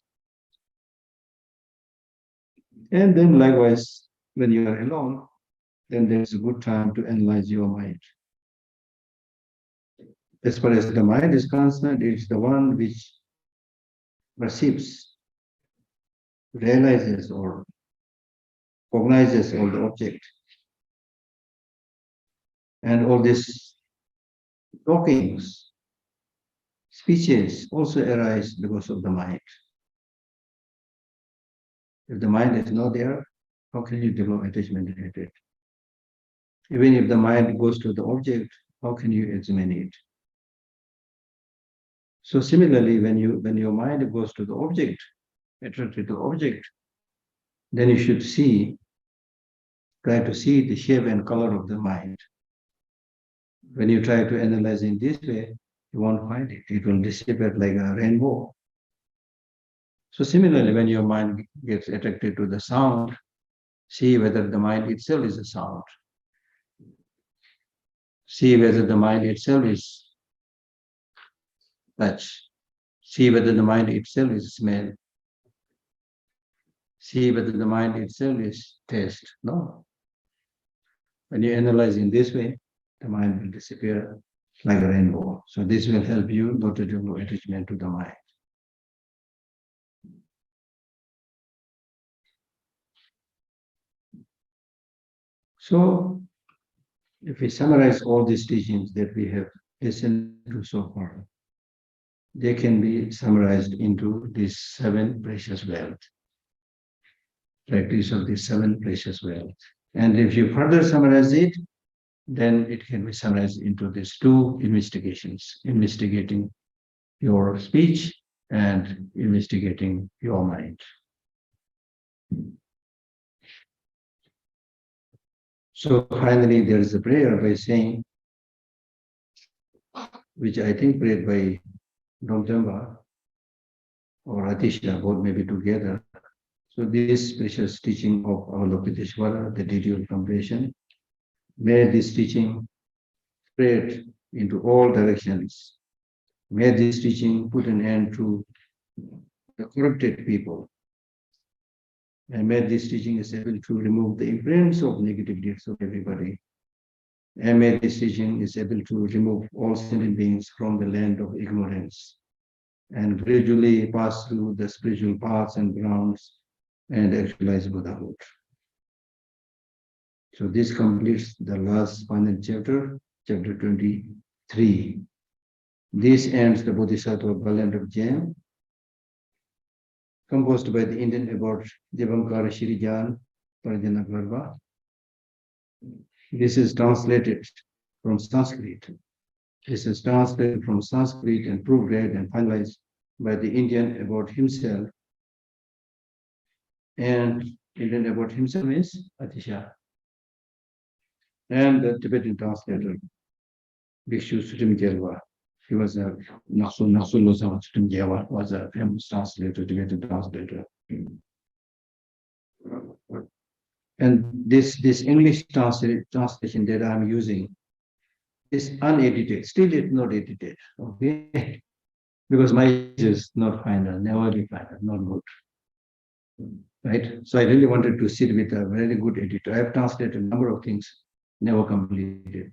S1: And then likewise, when you are alone, then there's a good time to analyze your mind. As far as the mind is concerned, it's the one which perceives, realizes, or cognizes all the object. And all these talkings, speeches also arise because of the mind. If the mind is not there, how can you develop attachment and hatred? Even if the mind goes to the object, how can you examine it? So similarly, when your mind goes to the object, attracted to object, then you should try to see the shape and color of the mind. When you try to analyze in this way, you won't find it. It will dissipate like a rainbow. So similarly, when your mind gets attracted to the sound, see whether the mind itself is a sound. See whether the mind itself is touch. See whether the mind itself is smell. See whether the mind itself is taste. No. When you analyze in this way, the mind will disappear like a rainbow. So this will help you not to develop attachment to the mind. So if we summarize all these teachings that we have listened to so far, they can be summarized into these 7 precious wealth. Practice of these 7 precious wealth. And if you further summarize it, then it can be summarized into these 2 investigations, investigating your speech and investigating your mind. So finally, there is a prayer by saying, which I think prayed by Dharamkot or Atisha, both maybe together. So this precious teaching of our LTWA, the duty of compassion, may this teaching spread into all directions. May this teaching put an end to the corrupted people. And may this teaching is able to remove the imprints of negative deeds of everybody. And may this teaching is able to remove all sentient beings from the land of ignorance and gradually pass through the spiritual paths and grounds and actualize Buddhahood. So this completes the last final chapter, chapter 23. This ends the Bodhisattva Garland of Jam, composed by the Indian abbot Devankara Shirijan Parajana Garba. This is translated from Sanskrit. This is translated from Sanskrit and proofread and finalized by the Indian abbot himself. And Indian abbot himself is Atisha. And the Tibetan translator, Bhikshu Sutim Gyalwa. He was a Nasulosama Sutim Gyalwa was a famous translator, Tibetan translator. And this English translation that I'm using is unedited. Still it's not edited, okay? Because my is not final, never be final, not good. Right? So I really wanted to sit with a very good editor. I have translated a number of things, never completed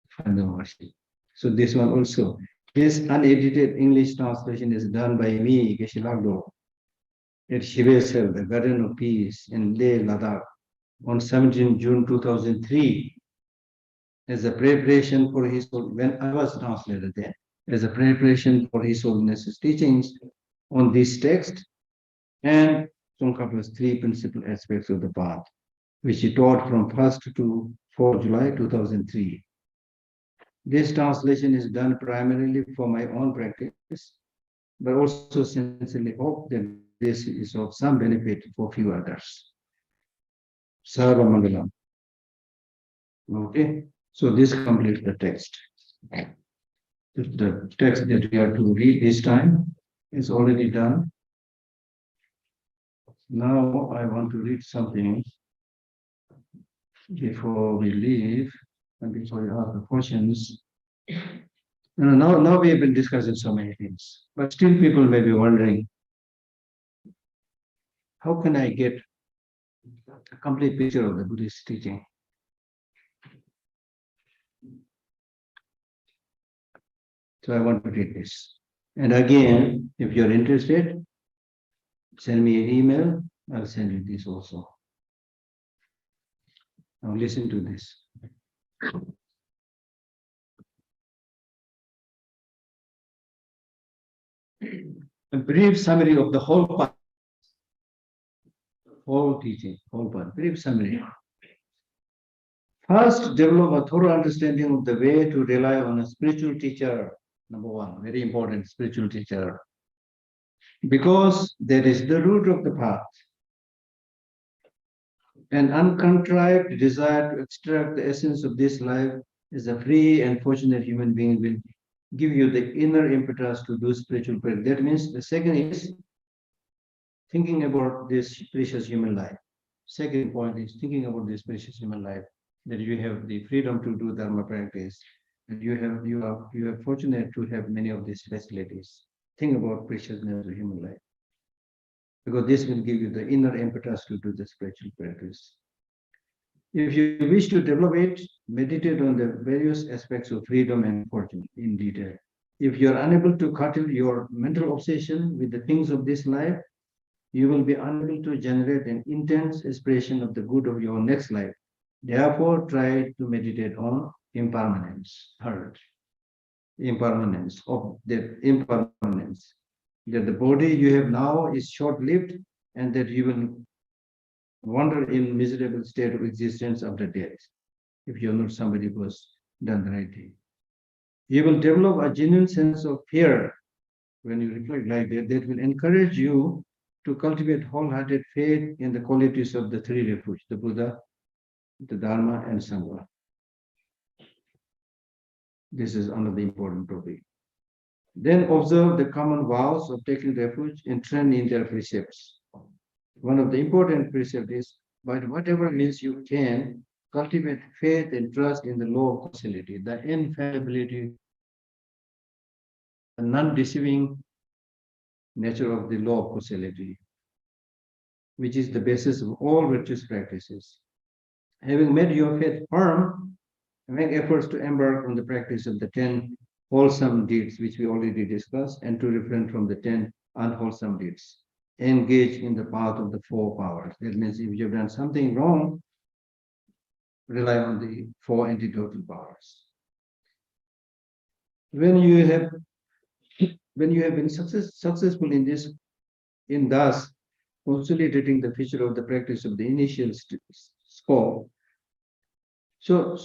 S1: final version. So this one also. This unedited English translation is done by me, Geshe Lhakdor, at Shivesel, the Garden of Peace in Leh, Ladakh, on 17 June 2003, as a preparation for his, when I was translated there, as a preparation for His Holiness's teachings on this text and Tsongkhapa's 3 principal aspects of the path, which he taught from 1st to 4th July 2003. This translation is done primarily for my own practice, but also sincerely hope that this is of some benefit for few others. Sarva Mangalam. Okay, so this completes the text. The text that we are to read this time is already done. Now I want to read something before we leave and before you ask the questions. Now we have been discussing so many things, but still people may be wondering, how can I get a complete picture of the Buddhist teaching? So I want to read this. And again, if you're interested, send me an email. I'll send you this also. Now listen to this. A brief summary of the whole part, whole teaching, whole part, brief summary. First, develop a thorough understanding of the way to rely on a spiritual teacher. Number one, very important, spiritual teacher. Because that is the root of the path. An uncontrived desire to extract the essence of this life as a free and fortunate human being will give you the inner impetus to do spiritual prayer. That means the second is thinking about this precious human life. Second point is thinking about this precious human life, that you have the freedom to do Dharma practice, and you are fortunate to have many of these facilities. Think about preciousness of human life, because this will give you the inner impetus to do the spiritual practice. If you wish to develop it, meditate on the various aspects of freedom and fortune in detail. If you are unable to curtail your mental obsession with the things of this life, you will be unable to generate an intense aspiration of the good of your next life. Therefore, try to meditate on impermanence. Third, impermanence of the impermanence. That the body you have now is short-lived, and that you will wander in miserable state of existence after death, if you're not somebody who has done the right thing. You will develop a genuine sense of fear when you reflect like that, that will encourage you to cultivate wholehearted faith in the qualities of the three refuge, the Buddha, the Dharma, and Sangha. This is another important topic. Then observe the common vows of taking refuge and train in their precepts. One of the important precepts is, by whatever means you can, cultivate faith and trust in the law of causality, the infallibility, the non-deceiving nature of the law of causality, which is the basis of all virtuous practices. Having made your faith firm, make efforts to embark on the practice of the 10 wholesome deeds, which we already discussed, and to refrain from the 10 unwholesome deeds. Engage in the path of the 4 powers. That means if you've done something wrong, rely on the 4 antidotal powers. When you have been successful in this, in thus consolidating the feature of the practice of the initial scope. So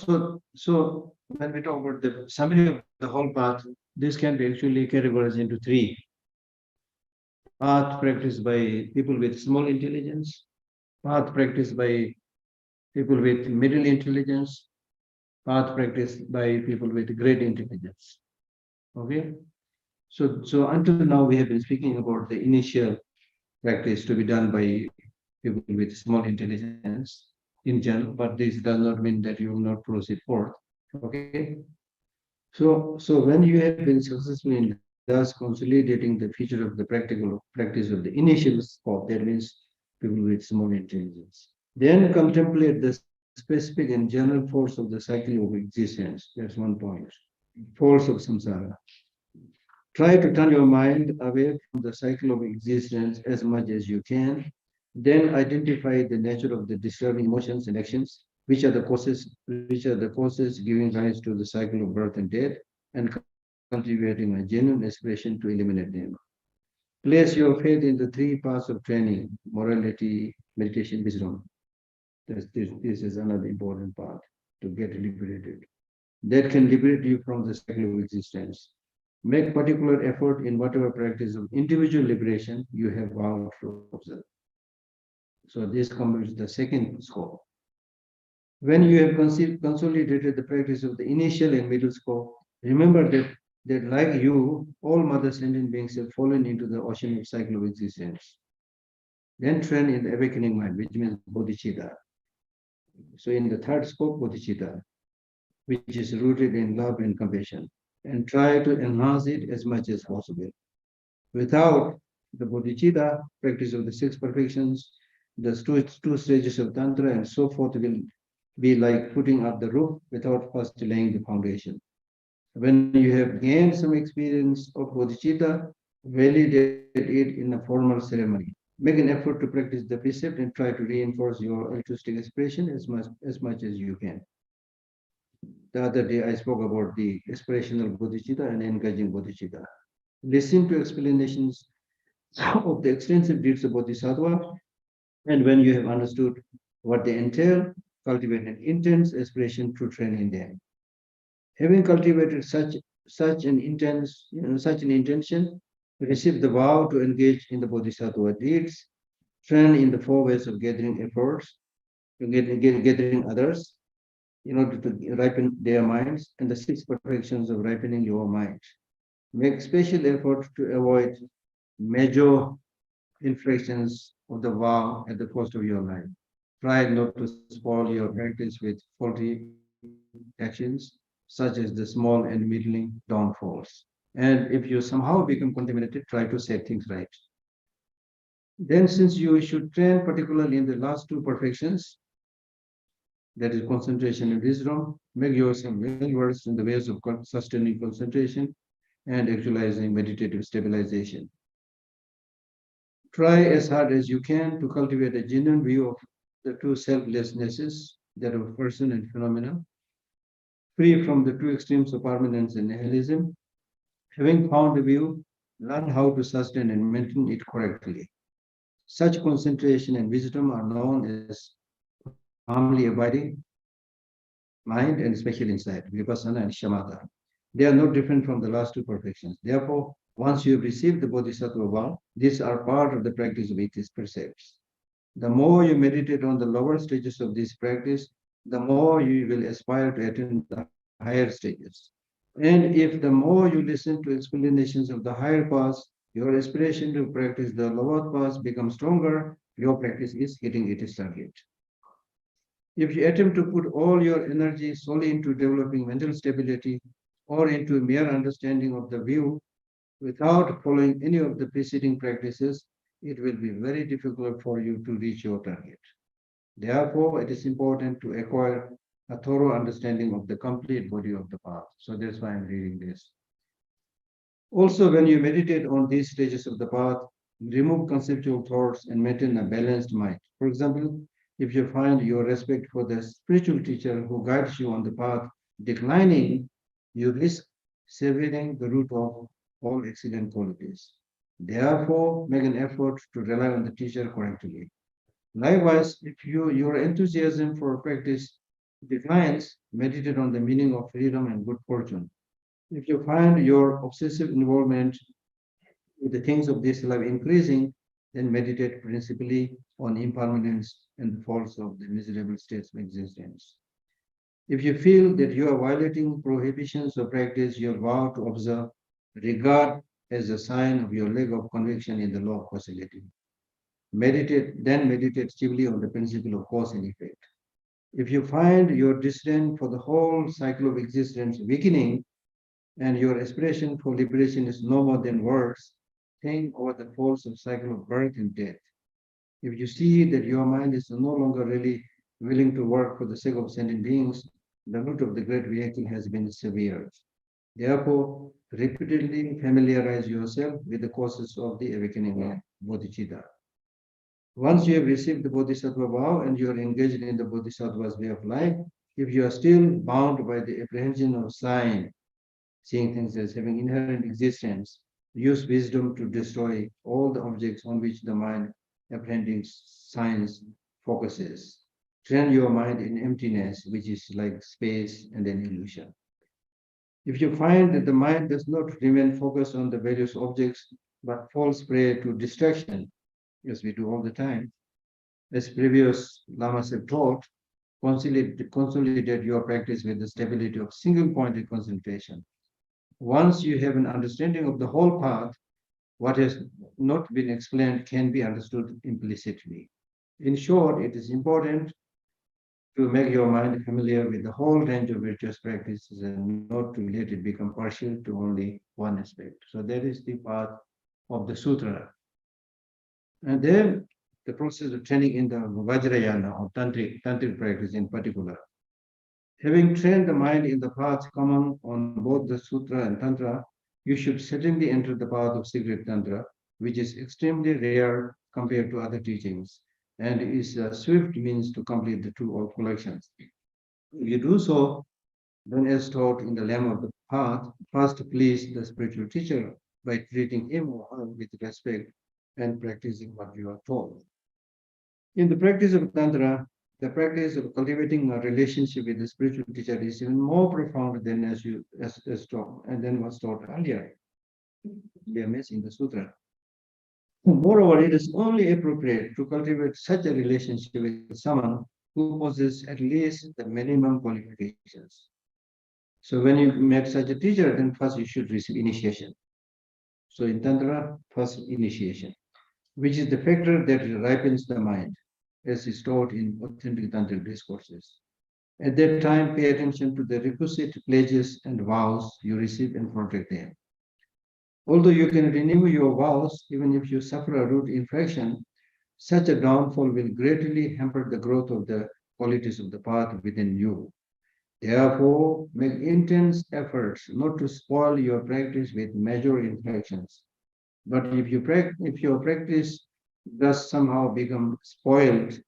S1: when we talk about the summary of the whole path, this can be actually categorized into 3. Path practiced by people with small intelligence, path practiced by people with middle intelligence, path practiced by people with great intelligence. Okay? So until now we have been speaking about the initial practice to be done by people with small intelligence in general, but this does not mean that you will not proceed forth. Okay? So when you have been successful in thus consolidating the feature of the practical practice of the initial scope, that means people with small intelligence. Then contemplate the specific and general force of the cycle of existence. That's one point. Force of samsara. Try to turn your mind away from the cycle of existence as much as you can. Then identify the nature of the disturbing emotions and actions, which are the causes giving rise to the cycle of birth and death, and cultivating a genuine aspiration to eliminate them. Place your faith in the 3 paths of training: morality, meditation, wisdom. This is another important part to get liberated. That can liberate you from the cycle of existence. Make particular effort in whatever practice of individual liberation you have vowed to observe. So this comes the second scope. When you have consolidated the practice of the initial and middle scope, remember that like you, all mother sentient beings have fallen into the ocean of cycle of existence. Then train in the awakening mind, which means bodhicitta. So in the third scope, bodhicitta, which is rooted in love and compassion, and try to enhance it as much as possible. Without the bodhicitta, practice of the six perfections, the two stages of tantra and so forth will be like putting up the roof without first laying the foundation. When you have gained some experience of bodhicitta, validate it in a formal ceremony. Make an effort to practice the precept and try to reinforce your altruistic expression as much as you can. The other day I spoke about the expressional bodhicitta and engaging bodhicitta. Listen to explanations of the extensive deeds of bodhisattva, and when you have understood what they entail, cultivate an intense aspiration to train in them. Having cultivated such an intention, receive the vow to engage in the bodhisattva deeds, train in the four ways of gathering efforts, gathering others, in order to ripen their minds, and the six perfections of ripening your mind. Make special effort to avoid major infractions of the vow at the cost of your life. Try not to spoil your practice with faulty actions, such as the small and middling downfalls. And if you somehow become contaminated, try to set things right. Then, since you should train particularly in the last two perfections, that is concentration and wisdom, make yourself well versed in the ways of sustaining concentration and actualizing meditative stabilization. Try as hard as you can to cultivate a genuine view of the two selflessnesses, that of person and phenomena, free from the two extremes of permanence and nihilism. Having found the view, learn how to sustain and maintain it correctly. Such concentration and wisdom are known as calmly abiding mind and special insight, vipassana and shamatha. They are not different from the last two perfections. Therefore, once you have received the bodhisattva vow, these are part of the practice of these precepts. The more you meditate on the lower stages of this practice, the more you will aspire to attain the higher stages. And if the more you listen to explanations of the higher paths, your aspiration to practice the lower paths becomes stronger, your practice is hitting its target. If you attempt to put all your energy solely into developing mental stability or into mere understanding of the view without following any of the preceding practices, it will be very difficult for you to reach your target. Therefore, it is important to acquire a thorough understanding of the complete body of the path. So that's why I'm reading this. Also, when you meditate on these stages of the path, remove conceptual thoughts and maintain a balanced mind. For example, if you find your respect for the spiritual teacher who guides you on the path declining, you risk severing the root of all excellent qualities. Therefore, make an effort to rely on the teacher correctly. Likewise, if your enthusiasm for practice declines, meditate on the meaning of freedom and good fortune. If you find your obsessive involvement with the things of this life increasing, then meditate principally on impermanence and the faults of the miserable states of existence. If you feel that you are violating prohibitions of practice you vow to observe, regard as a sign of your lack of conviction in the law of causality. Meditate chiefly on the principle of cause and effect. If you find your disdain for the whole cycle of existence weakening, and your aspiration for liberation is no more than words, think over the force of cycle of birth and death. If you see that your mind is no longer really willing to work for the sake of sentient beings, the root of the great vehicle has been severed. Therefore, repeatedly familiarize yourself with the causes of the awakening bodhicitta. Once you have received the bodhisattva vow and you are engaged in the bodhisattva's way of life, if you are still bound by the apprehension of sign, seeing things as having inherent existence, use wisdom to destroy all the objects on which the mind apprehending signs focuses. Train your mind in emptiness, which is like space and an illusion. If you find that the mind does not remain focused on the various objects, but falls prey to distraction, as we do all the time, as previous lamas have taught, consolidate your practice with the stability of single-pointed concentration. Once you have an understanding of the whole path, what has not been explained can be understood implicitly. In short, it is important to make your mind familiar with the whole range of virtuous practices and not to let it become partial to only one aspect. So that is the path of the sutra. And then the process of training in the Vajrayana or tantric practice in particular. Having trained the mind in the path common on both the sutra and tantra, you should certainly enter the path of secret tantra, which is extremely rare compared to other teachings, and is a swift means to complete the two old collections. If you do so, then as taught in the lamb of the path, first please the spiritual teacher by treating him or her with respect and practicing what you are told. In the practice of Tantra, the practice of cultivating a relationship with the spiritual teacher is even more profound than as taught and then was taught earlier. BMS in the Sutra. Moreover, it is only appropriate to cultivate such a relationship with someone who possesses at least the minimum qualifications. So when you met such a teacher, then first you should receive initiation. So in Tantra, first initiation, which is the factor that ripens the mind, as is taught in authentic tantric discourses. At that time, pay attention to the requisite pledges and vows you receive and protect them. Although you can renew your vows, even if you suffer a root infection, such a downfall will greatly hamper the growth of the qualities of the path within you. Therefore, make intense efforts not to spoil your practice with major infections. But if your practice does somehow become spoiled,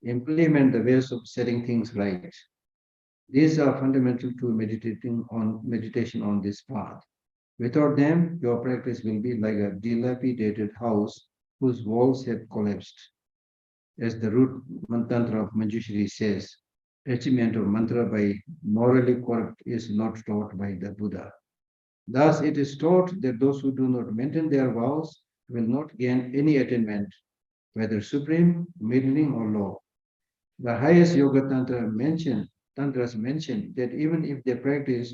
S1: implement the ways of setting things right. These are fundamental to meditation on this path. Without them, your practice will be like a dilapidated house whose walls have collapsed. As the root mantra of Manjushri says, achievement of mantra by morally corrupt is not taught by the Buddha. Thus, it is taught that those who do not maintain their vows will not gain any attainment, whether supreme, middling, or low. The highest yoga tantras mention that even if they practice,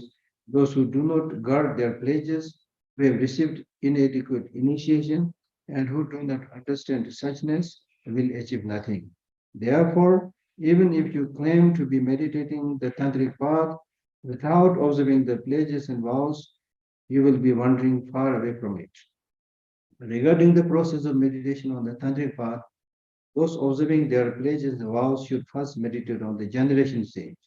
S1: those who do not guard their pledges, who have received inadequate initiation, and who do not understand suchness, will achieve nothing. Therefore, even if you claim to be meditating the tantric path without observing the pledges and vows, you will be wandering far away from it. Regarding the process of meditation on the tantric path, those observing their pledges and vows should first meditate on the generation stage,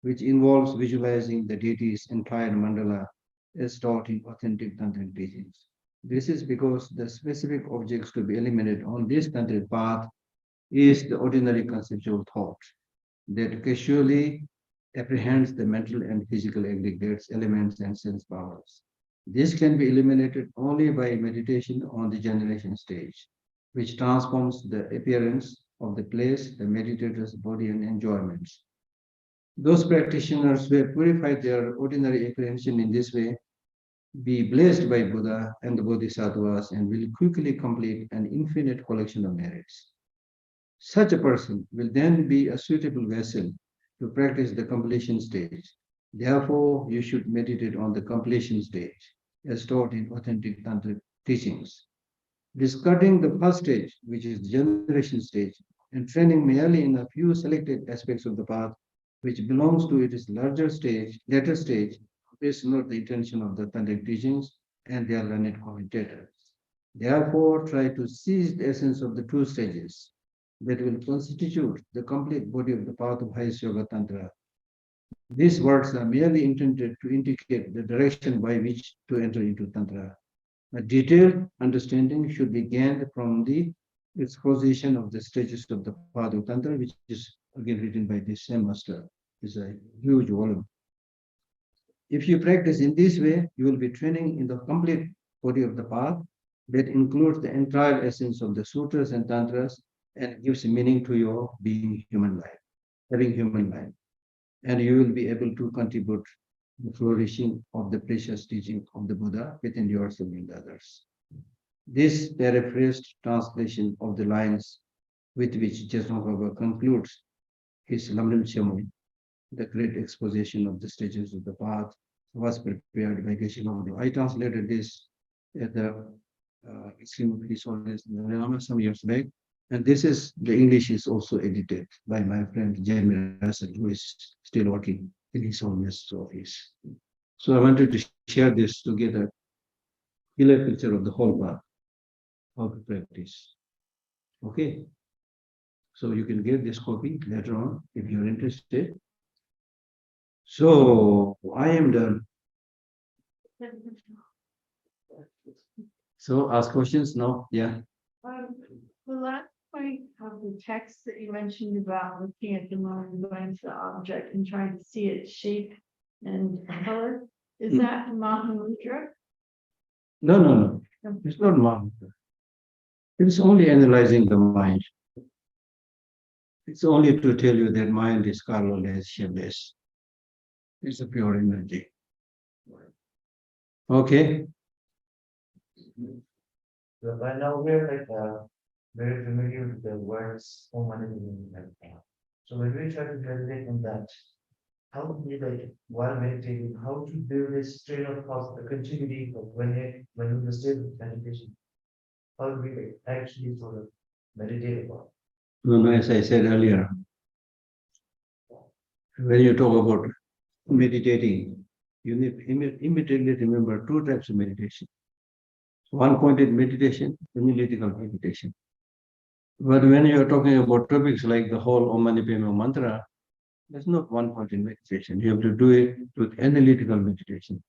S1: which involves visualizing the deity's entire mandala as taught in authentic tantric teachings. This is because the specific objects to be eliminated on this tantric path is the ordinary conceptual thought that casually apprehends the mental and physical aggregates, elements, and sense powers. This can be eliminated only by meditation on the generation stage, which transforms the appearance of the place, the meditator's body, and enjoyments. Those practitioners who have purified their ordinary apprehension in this way be blessed by Buddha and the Bodhisattvas and will quickly complete an infinite collection of merits. Such a person will then be a suitable vessel to practice the completion stage. Therefore, you should meditate on the completion stage, as taught in authentic tantric teachings. Discarding the first stage, which is the generation stage, and training merely in a few selected aspects of the path, which belongs to its later stage, is not the intention of the tantric teachings and their learned commentators. Therefore, try to seize the essence of the two stages that will constitute the complete body of the path of highest yoga tantra. These words are merely intended to indicate the direction by which to enter into tantra. A detailed understanding should be gained from the exposition of the stages of the path of tantra, which is again written by this same master. It's a huge volume. If you practice in this way, you will be training in the complete body of the path that includes the entire essence of the sutras and tantras and gives meaning to your being human life, having human life. And you will be able to contribute the flourishing of the precious teaching of the Buddha within yourself and others. This paraphrased translation of the lines with which Geshe Lhakdor concludes his Lamrim Chemo, the great exposition of the stages of the path, was prepared by Geshe Lhakdor. I translated this at the Extreme Peace some years back, and this is the English is also edited by my friend Jeremy Russell, who is still working in his Holiness office. So I wanted to share this to get a clear picture of the whole path, how to practice. Okay. So you can get this copy later on if you're interested. So I am done. So ask questions now. Yeah.
S5: The last point of the text that you mentioned about looking at the mind, going to the object and trying to see its shape and color, is that Mahamudra?
S1: No. It's not Mahamudra. It's only analyzing the mind. It's only to tell you that mind is colorless, shapeless. It's a pure energy. Okay.
S6: So by now we're very familiar with the words humanism and so when we try to meditate on that, how do we while meditating, how to build this train of thought, the continuity of when in the state of meditation, how do we actually sort of meditate upon?
S1: No, as I said earlier, when you talk about meditating, you need immediately remember two types of meditation. One-pointed meditation, analytical meditation. But when you are talking about topics like the whole Om Mani Padme mantra, there's not one-pointed meditation. You have to do it with analytical meditation.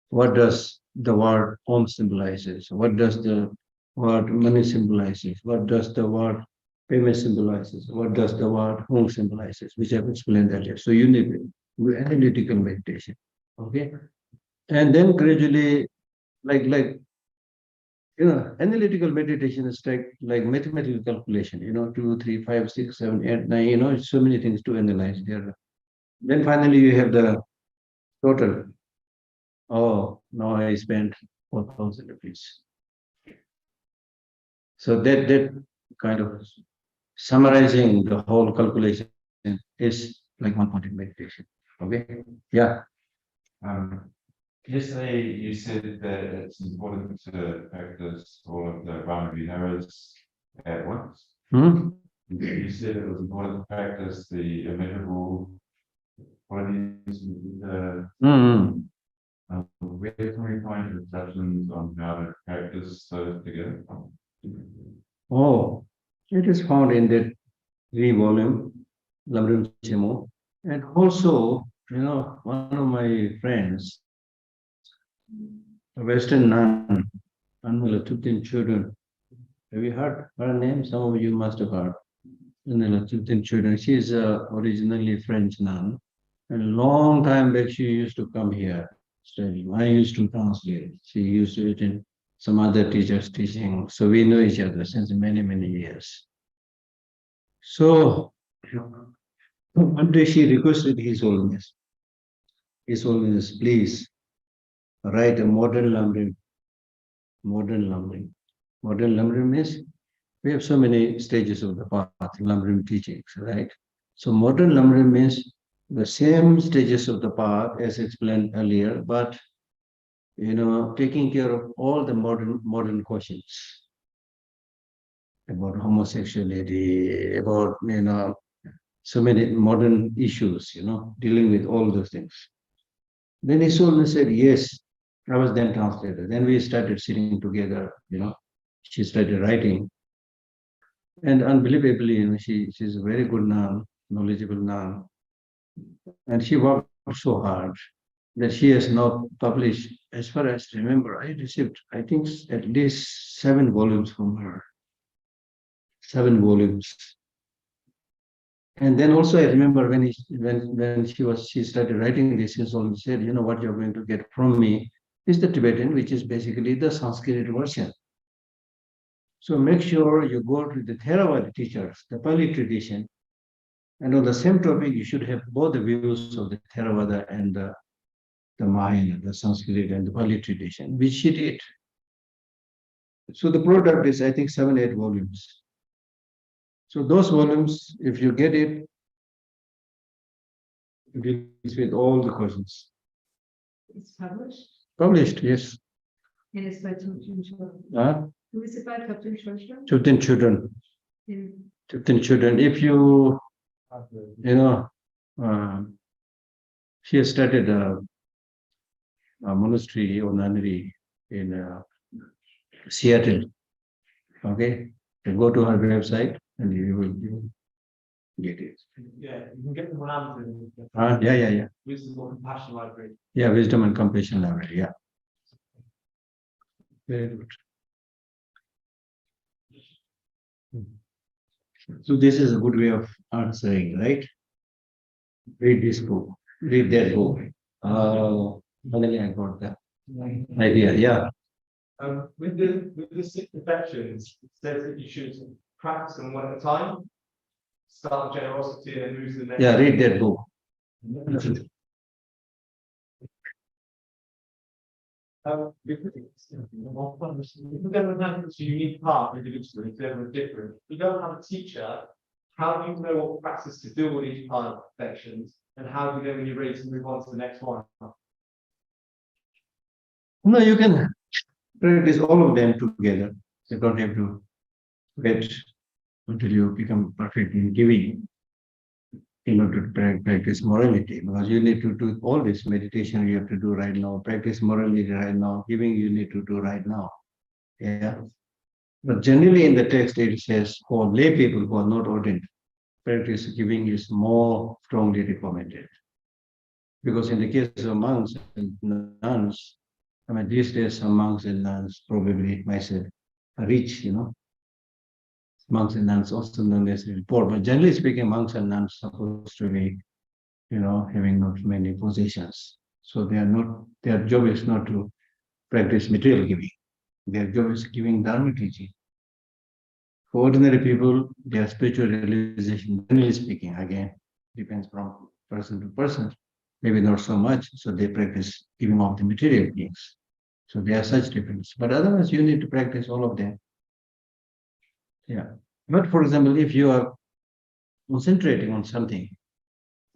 S1: What does the word Om symbolizes? What does the word Mani symbolizes? What does the word Padme symbolizes? What does the word Om symbolizes? Which I've explained earlier. So you need analytical meditation. Okay, and then gradually, analytical meditation is like mathematical calculation, 2, 3, 5, 6, 7, 8, 9, so many things to analyze there. Then finally you have the total. Oh, now I spent 4,000 rupees. So that kind of summarizing the whole calculation is like one-pointed meditation. Okay, yeah.
S4: Yesterday you said that it's important to practice all of the Brahma Viharas at once. You said it was important to practice the immeasurable qualities. Where can we find instructions on how to practice those together?
S1: Oh, it is found in that 3-volume Lamrim Chemo. And also, one of my friends, a Western nun, Anmula 15 children. Have you heard her name? Some of you must have heard. Anmula 15 children. She is originally French nun. And a long time back, she used to come here studying. I used to translate. She used to attend some other teachers teaching. So we know each other since many, many years. So one day she requested His Holiness, please write a modern Lamrim. Modern Lamrim means we have so many stages of the path, Lamrim teachings, right? So modern Lamrim means the same stages of the path as explained earlier, but taking care of all the modern questions about homosexuality, about so many modern issues, dealing with all those things. Then His Holiness said, yes. I was then translator. Then we started sitting together, she started writing. And unbelievably, she's a very good nun, knowledgeable nun. And she worked so hard that she has now published, as far as I remember, I received, I think, at least 7 volumes from her. 7 volumes. And then also I remember when she started writing this, His Holiness said, what you're going to get from me is the Tibetan, which is basically the Sanskrit version. So make sure you go to the Theravada teachers, the Pali tradition, and on the same topic, you should have both the views of the Theravada and the the Mahayana, the Sanskrit and the Pali tradition, which she did. So the product is, I think, 7, 8 volumes. So those volumes, if you get it, it deals with all the questions.
S3: It's published,
S1: Published, yes.
S3: and it's by Tupten Children. Who is it by Tupten Children?
S1: Children, children,
S3: In-
S1: children. If you, she has started a monastery or nunnery in Seattle. Okay, you go to her website and you will get it.
S2: Yeah, you can get them on Amazon.
S1: Yeah.
S2: Wisdom and Compassion Library.
S1: Yeah, Wisdom and Compassion Library. Yeah. Very good. So this is a good way of answering, right? Read this book. Read that book. Finally, I got that idea. Yeah.
S2: With the 6 perfections, it says that you should practice them one at a time. Start with generosity and then move to the next.
S1: Yeah, read that book.
S2: If we don't have a unique path individually, if everyone's different, we don't have a teacher. How do you know what practice to do with each part of perfections, and how do you know when you're ready to move on to the next one?
S1: No, you can practice all of them together. You don't have to wait until you become perfect in giving in order to practice morality, because you need to do all this meditation you have to do right now, practice morality right now, giving you need to do right now. Yeah. But generally in the text it says for lay people who are not ordained, practice giving is more strongly recommended. Because in the case of monks and nuns, I mean, these days some monks and nuns probably might say rich, monks and nuns also not necessarily poor, but generally speaking, monks and nuns are supposed to be, having not many possessions. So they are not, their job is not to practice material giving. Their job is giving dharma teaching. For ordinary people, their spiritual realization, generally speaking, again, depends from person to person, maybe not so much, so they practice giving of the material things. So there are such differences. But otherwise, you need to practice all of them. Yeah. But for example, if you are concentrating on something,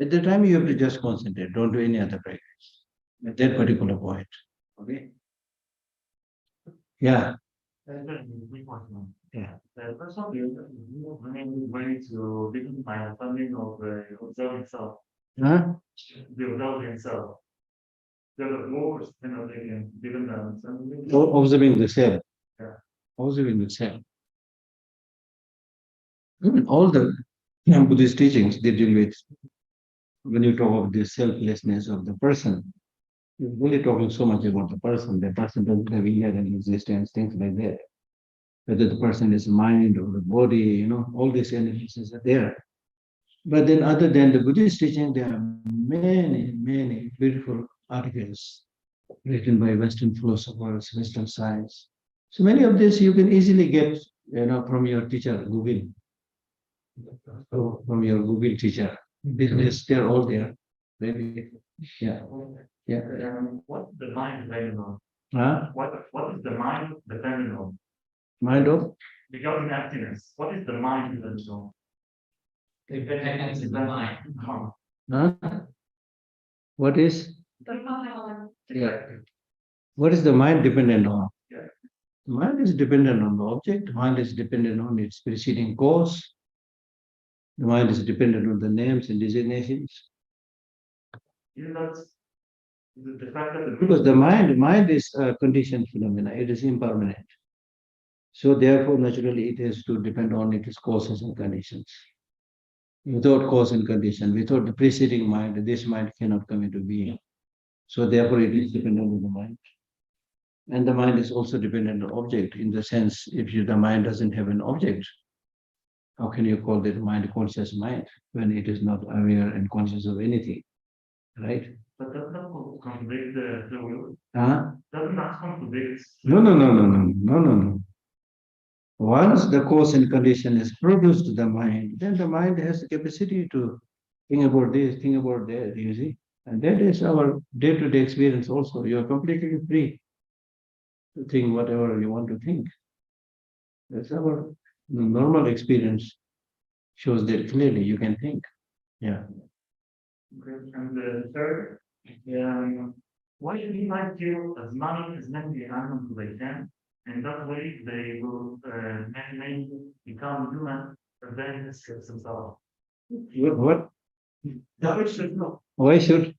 S1: at the time you have to just concentrate, don't do any other practice at that particular point. Okay. Yeah. Yeah.
S6: The first one is going to begin my understanding of observing self,
S1: Huh?
S6: the observing self. There are more they can given them something.
S1: Observing the self.
S6: Yeah.
S1: Observing the self. Even all the Buddhist teachings they deal with, when you talk of the selflessness of the person, you're really talking so much about the person doesn't have inherent existence, things like that. Whether the person is mind or the body, all these energies are there. But then other than the Buddhist teaching, there are many, many beautiful articles written by Western philosophers, Western science. So many of this you can easily get, from your teacher, Google. So from your Google teacher. They're all there. Maybe. Yeah. Yeah.
S6: What is the mind depending on?
S1: Huh?
S6: What is the mind depending on?
S1: Mind of?
S6: Regarding happiness, what is the mind depending on? Dependence is the mind.
S1: Huh? What is?
S5: The mind.
S1: Yeah. What is the mind dependent on?
S6: Yeah.
S1: The mind is dependent on the object. The mind is dependent on its preceding cause. The mind is dependent on the names and designations.
S6: Isn't that the fact that
S1: Because the mind is a conditioned phenomena. It is impermanent. So therefore, naturally, it has to depend on its causes and conditions. Without cause and condition, without the preceding mind, this mind cannot come into being. So therefore, it is dependent on the mind. And the mind is also dependent on object, in the sense, if the mind doesn't have an object, how can you call that mind conscious mind when it is not aware and conscious of anything? Right?
S6: But doesn't that contradict the will?
S1: Huh?
S6: Doesn't that contradict?
S1: No. Once the cause and condition is produced to the mind, then the mind has the capacity to think about this, think about that, you see. And that is our day-to-day experience also. You are completely free to think whatever you want to think. That's our normal experience. Shows that clearly you can think. Yeah.
S6: And the third, why should we like to as many animals as they can? And that way they will, may become human, and then escape themselves.
S1: What?
S6: That we should know.
S1: Why should?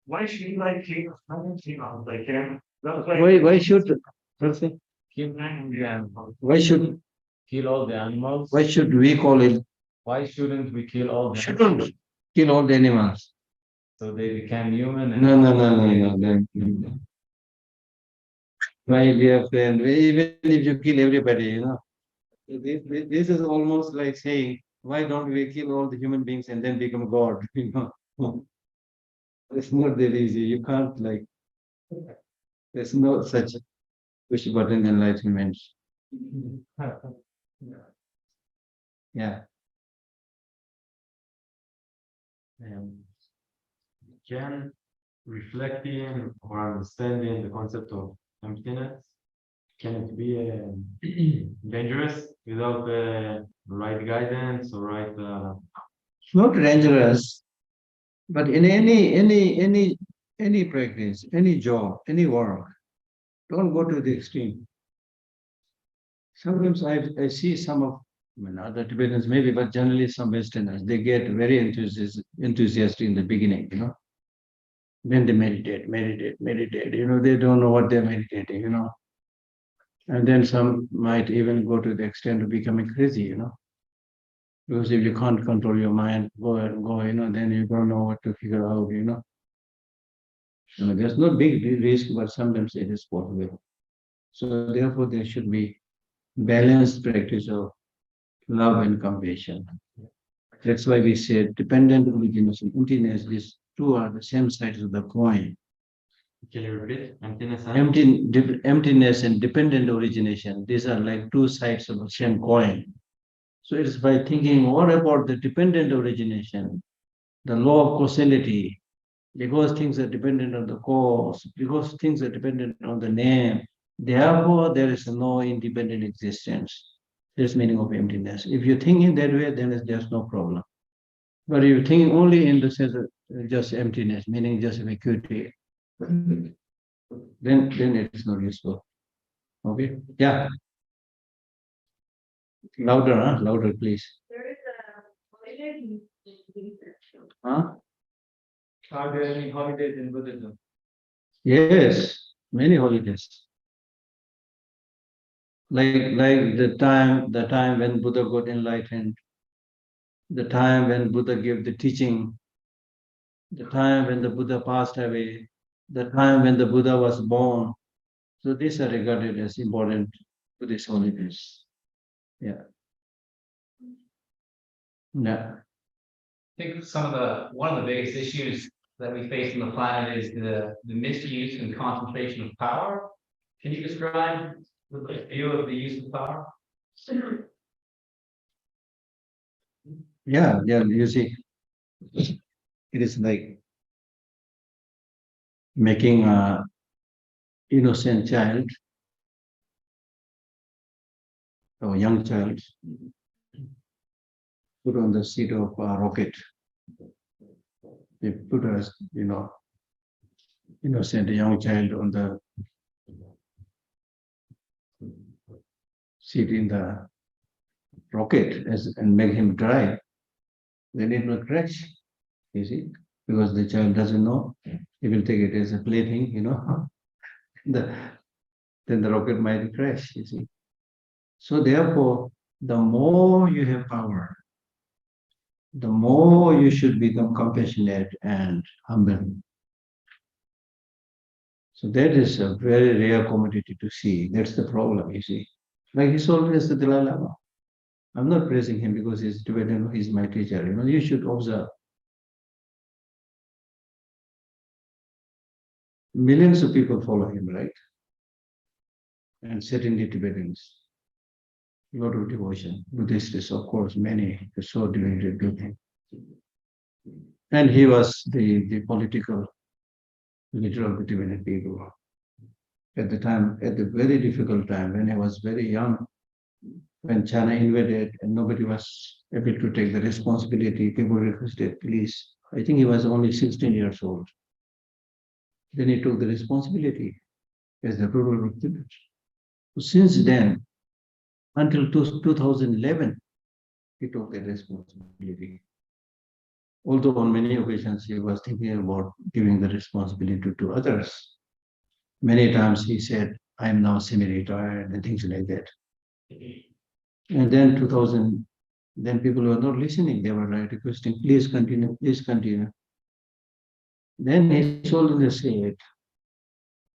S6: Why should we like to as many animals as they can? That
S1: Why should? Let's say,
S6: Kill the animals.
S1: why should?
S2: Kill all the animals.
S1: Why should we call it?
S2: Why shouldn't we kill all the
S1: Shouldn't kill all the animals.
S2: so they become human? And
S1: No. My dear friend, even if you kill everybody, this is almost like saying, why don't we kill all the human beings and then become God? It's not that easy. You can't like. There's no such push button enlightenment. Yeah.
S7: Can reflecting or understanding the concept of emptiness, can it be dangerous without the right guidance or right?
S1: It's not dangerous, but in any practice, any job, any work, don't go to the extreme. Sometimes I see some of other Tibetans maybe, but generally some Westerners, they get very enthusiastic in the beginning, Then they meditate, they don't know what they're meditating, And then some might even go to the extent of becoming crazy, Because if you can't control your mind, go, then you don't know what to figure out, There's no big risk, but sometimes it is possible. So therefore, there should be balanced practice of love and compassion. That's why we said dependent origination, emptiness, these two are the same sides of the coin.
S7: Can you repeat? Emptiness.
S1: Emptiness and dependent origination, these are like two sides of the same coin. So it's by thinking, what about the dependent origination, the law of causality, because things are dependent on the cause, because things are dependent on the name, therefore there is no independent existence. That's meaning of emptiness. If you think in that way, then there's no problem. But if you think only in the sense of just emptiness, meaning just vacuity, then it is not useful. Okay? Yeah. Louder, louder, please.
S5: There is a holiday in research.
S1: Huh?
S2: Are there any holidays in Buddhism?
S1: Yes, many holidays. Like the time when Buddha got enlightened, the time when Buddha gave the teaching, the time when the Buddha passed away, the time when the Buddha was born. So these are regarded as important Buddhist holidays. Yeah. Yeah.
S8: I think one of the biggest issues that we face on the planet is the misuse and concentration of power. Can you describe the view of the use of power?
S1: Yeah, you see, it is like making a innocent child or young child put on the seat of a rocket. They put us, innocent young child on the seat in the rocket and make him drive. Then it will crash, you see, because the child doesn't know. He will take it as a plaything, then the rocket might crash, you see. So therefore, the more you have power, the more you should become compassionate and humble. So that is a very rare commodity to see. That's the problem, you see. Like His Holiness the Dalai Lama. I'm not praising him because he's Tibetan, he's my teacher. You should observe. Millions of people follow him, right? And certainly Tibetans. A lot of devotion. Buddhists, of course, many, so devoted to him. And he was the political leader of the Tibetan people. At the time, at the very difficult time, when he was very young, when China invaded and nobody was able to take the responsibility, people requested, please. I think he was only 16 years old. Then he took the responsibility as the ruler of Tibet. Since then, until 2011, he took the responsibility. Although on many occasions he was thinking about giving the responsibility to others. Many times he said, I am now semi-retired and things like that. And then 2000, then people were not listening. They were like requesting, please continue, please continue. Then his holiness said,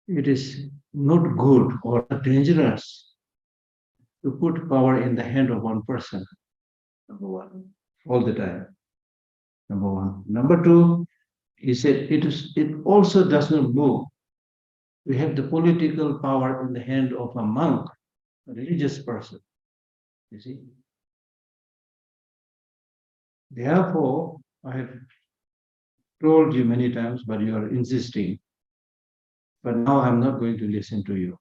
S1: it is not good or dangerous to put power in the hand of one person. Number one, all the time. Number one. Number two, he said, it also does not move. We have the political power in the hand of a monk, a religious person. You see? Therefore, I have told you many times, but you are insisting. But now I'm not going to listen to you.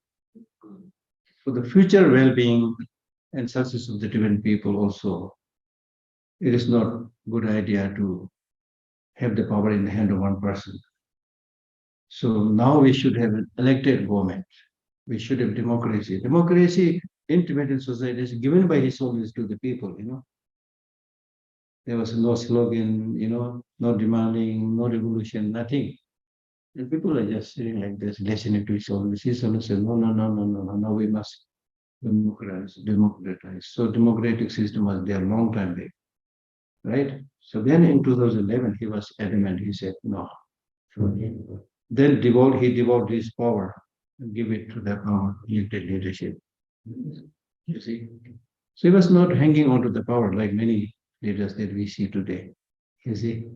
S1: For the future well-being and success of the Tibetan people also, it is not a good idea to have the power in the hand of one person. So now we should have an elected government. We should have democracy. Democracy in Tibetan society is given by His Holiness to the people, you know. There was no slogan, you know, no demanding, no revolution, nothing. And people are just sitting like this, listening to His Holiness. His Holiness says, no, now we must democratize. So democratic system was there a long time back, right? So then in 2011, he was adamant. He said, no. Then he devolved his power and give it to the elected leadership. You see? So he was not hanging on to the power like many leaders that we see today. You see?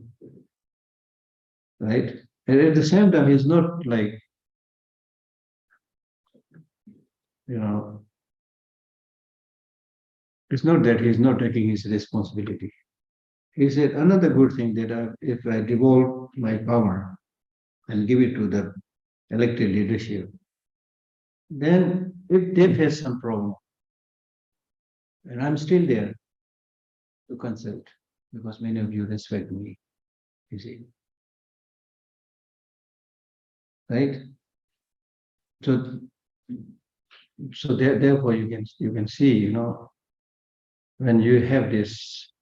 S1: Right? And at the same time, he's not like, you know, it's not that he's not taking his responsibility. He said, another good thing that if I devolve my power and give it to the elected leadership, then if they face some problem, and I'm still there to consult, because many of you respect me, you see. Right? So therefore you can see, you know, when you have this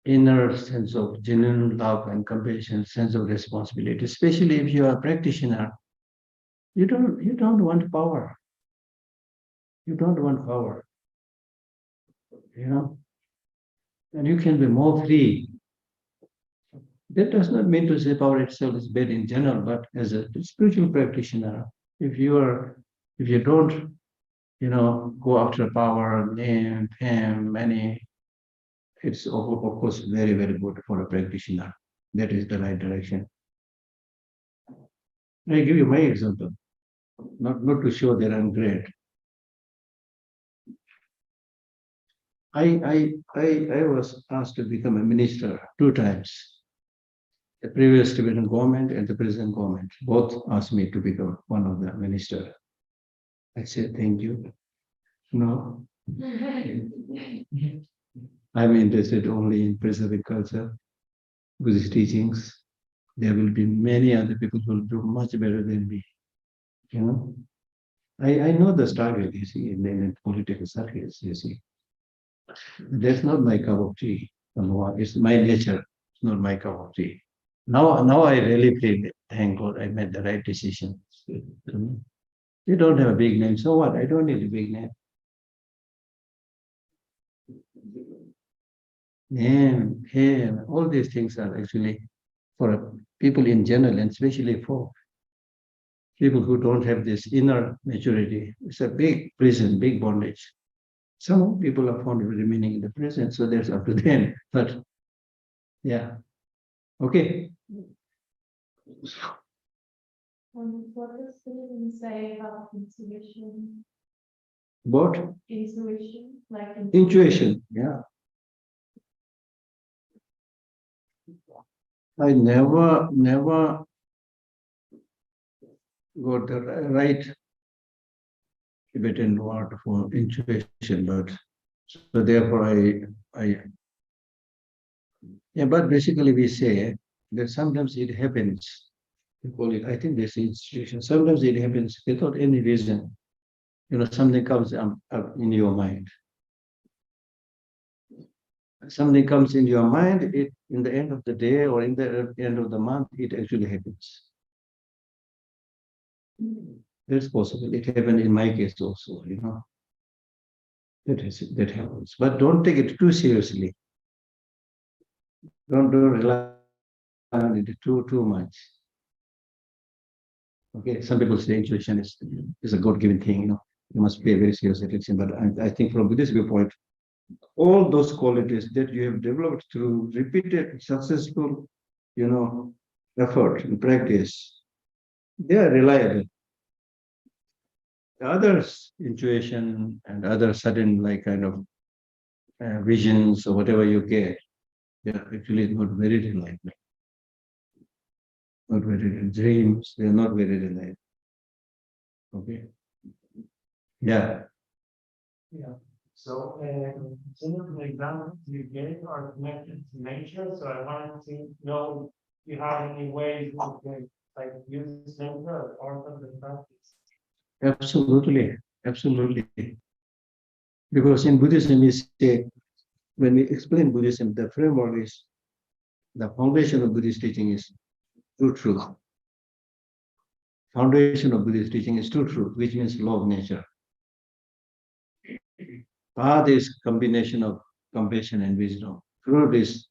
S1: inner sense of genuine love and compassion, sense of responsibility, especially if you are a practitioner, you don't want power. You don't want power. You know, and you can be more free. That does not mean to say power itself is bad in general, but as a spiritual practitioner, if you don't, you know, go after power, name, fame, money, it's of course very, very good for a practitioner. That is the right direction. I give you my example, not to show that I'm great. I was asked to become a minister 2 times. The previous Tibetan government and the present government both asked me to become one of the ministers. I said, thank you. No. I'm interested only in preserving culture, Buddhist teachings. There will be many other people who will do much better than me. You know, I know the struggle, you see, in political circles, you see. That's not my cup of tea. It's my nature. It's not my cup of tea. Now I really feel, thank God, I made the right decision. You don't have a big name, so what? I don't need a big name. Name, fame, all these things are actually for people in general, and especially for people who don't have this inner maturity. It's a big prison, big bondage. Some people are fond of remaining in the prison, so that's up to them. But yeah, okay.
S5: What does Buddhism say about intuition?
S1: What?
S5: Intuition, like
S1: Intuition, yeah. I never got the right Tibetan word for intuition, but so therefore yeah, but basically we say that sometimes it happens. We call it, I think this institution. Sometimes it happens without any reason. Something comes up in your mind. Something comes in your mind, it in the end of the day or in the end of the month, it actually happens. That's possible. It happened in my case also, that happens. But don't take it too seriously. Don't rely on it too much. Okay, some people say intuition is a God-given thing, you must pay very serious attention. But I think from Buddhist viewpoint, all those qualities that you have developed through repeated successful, effort and practice, they are reliable. The others, intuition and other sudden like kind of visions or whatever you get, they are actually not very reliable. Not very dreams, they are not very reliable. Okay. Yeah.
S6: Yeah. So, some of the examples you gave are connected to nature, so I wanted to know if you have any ways you can like use nature as part of the practice.
S1: Absolutely. Because in Buddhism, we say, when we explain Buddhism, the framework is, the foundation of Buddhist teaching is true truth. Foundation of Buddhist teaching is true truth, which means law of nature. Path is combination of compassion and wisdom. Truth is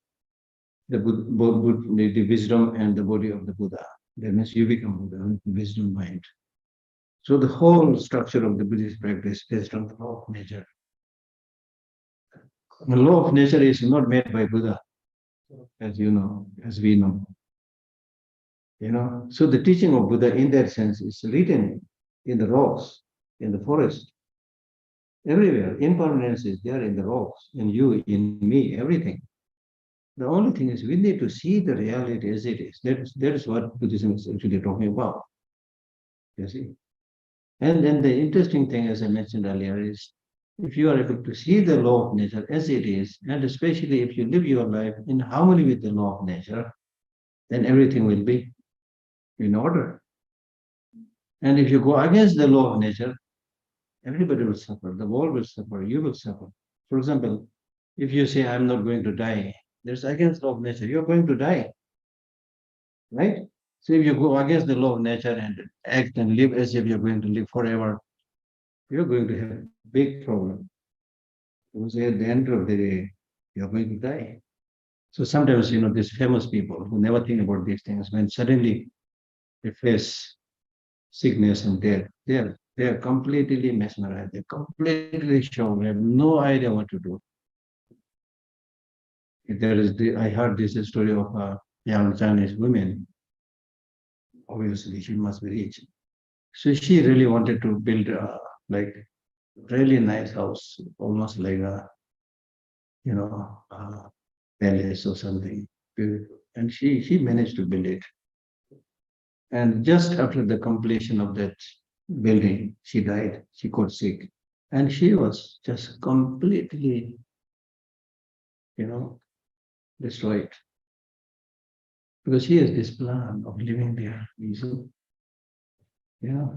S1: the wisdom and the body of the Buddha. That means you become Buddha with wisdom mind. So the whole structure of the Buddhist practice is based on the law of nature. The law of nature is not made by Buddha, as you know, as we know. So the teaching of Buddha in that sense is written in the rocks, in the forest, everywhere. Impermanence is there in the rocks, in you, in me, everything. The only thing is we need to see the reality as it is. That is what Buddhism is actually talking about. You see? And then the interesting thing, as I mentioned earlier, is if you are able to see the law of nature as it is, and especially if you live your life in harmony with the law of nature, then everything will be in order. And if you go against the law of nature, everybody will suffer. The world will suffer. You will suffer. For example, if you say, I'm not going to die, that's against the law of nature. You're going to die. Right? So if you go against the law of nature and act and live as if you're going to live forever, you're going to have big problem. Because at the end of the day, you're going to die. So sometimes, these famous people who never think about these things, when suddenly they face sickness and death, they're completely mesmerized. They're completely shocked. They have no idea what to do. I heard this story of a young Chinese woman. Obviously, she must be rich. So she really wanted to build like really nice house, almost like a, palace or something beautiful. And she managed to build it. And just after the completion of that building, she died. She got sick. And she was just completely, destroyed. Because she has this plan of living there. You see? Yeah.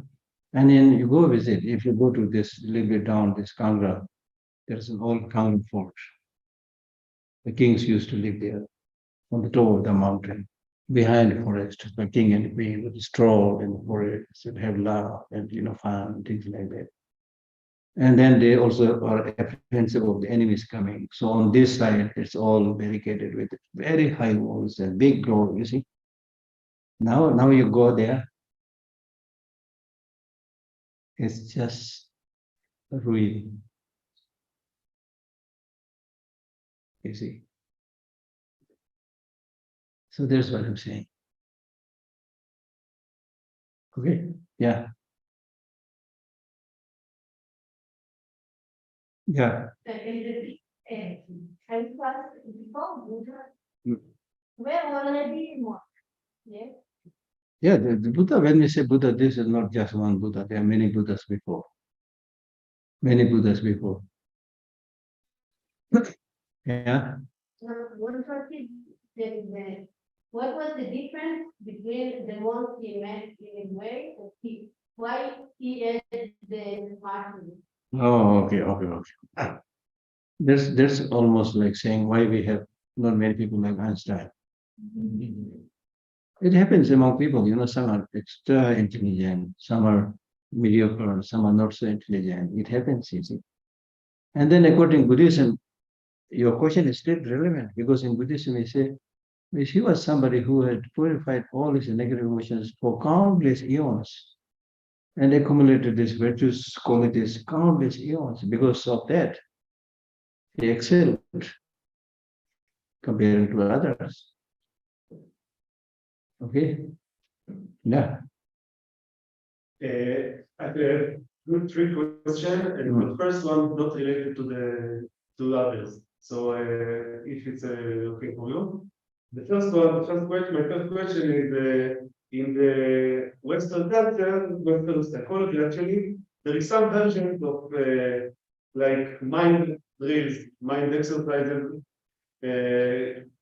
S1: And then you go visit, if you go to this little bit down, this Kangra, there's an old Kangra fort. The kings used to live there on the top of the mountain, behind the forest. The king and the queen with straw in the forest would have love and fun, things like that. And then they also are apprehensive of the enemies coming. So on this side, it's all barricaded with very high walls and big door, you see. Now you go there, it's just a ruin. You see. So that's what I'm saying. Okay. Yeah. Yeah.
S5: We're already more. Yeah.
S1: Yeah, the Buddha, when we say Buddha, this is not just one Buddha. There are many Buddhas before. Many Buddhas before. Yeah.
S5: What was the difference between the monk he met in a way and why he ended the party?
S1: Oh, okay. That's almost like saying why we have not many people like Einstein. It happens among people, some are extra intelligent, some are mediocre, some are not so intelligent. It happens, you see. And then according to Buddhism, your question is still relevant because in Buddhism we say, he was somebody who had purified all his negative emotions for countless eons and accumulated these virtuous qualities countless eons. Because of that, he excelled comparing to others. Okay? Yeah.
S9: I have good three questions, and the first one not related to others. So if it's okay for you, my first question is in the Western culture, Western psychology actually, there is some versions of like mind drills, mind exercises,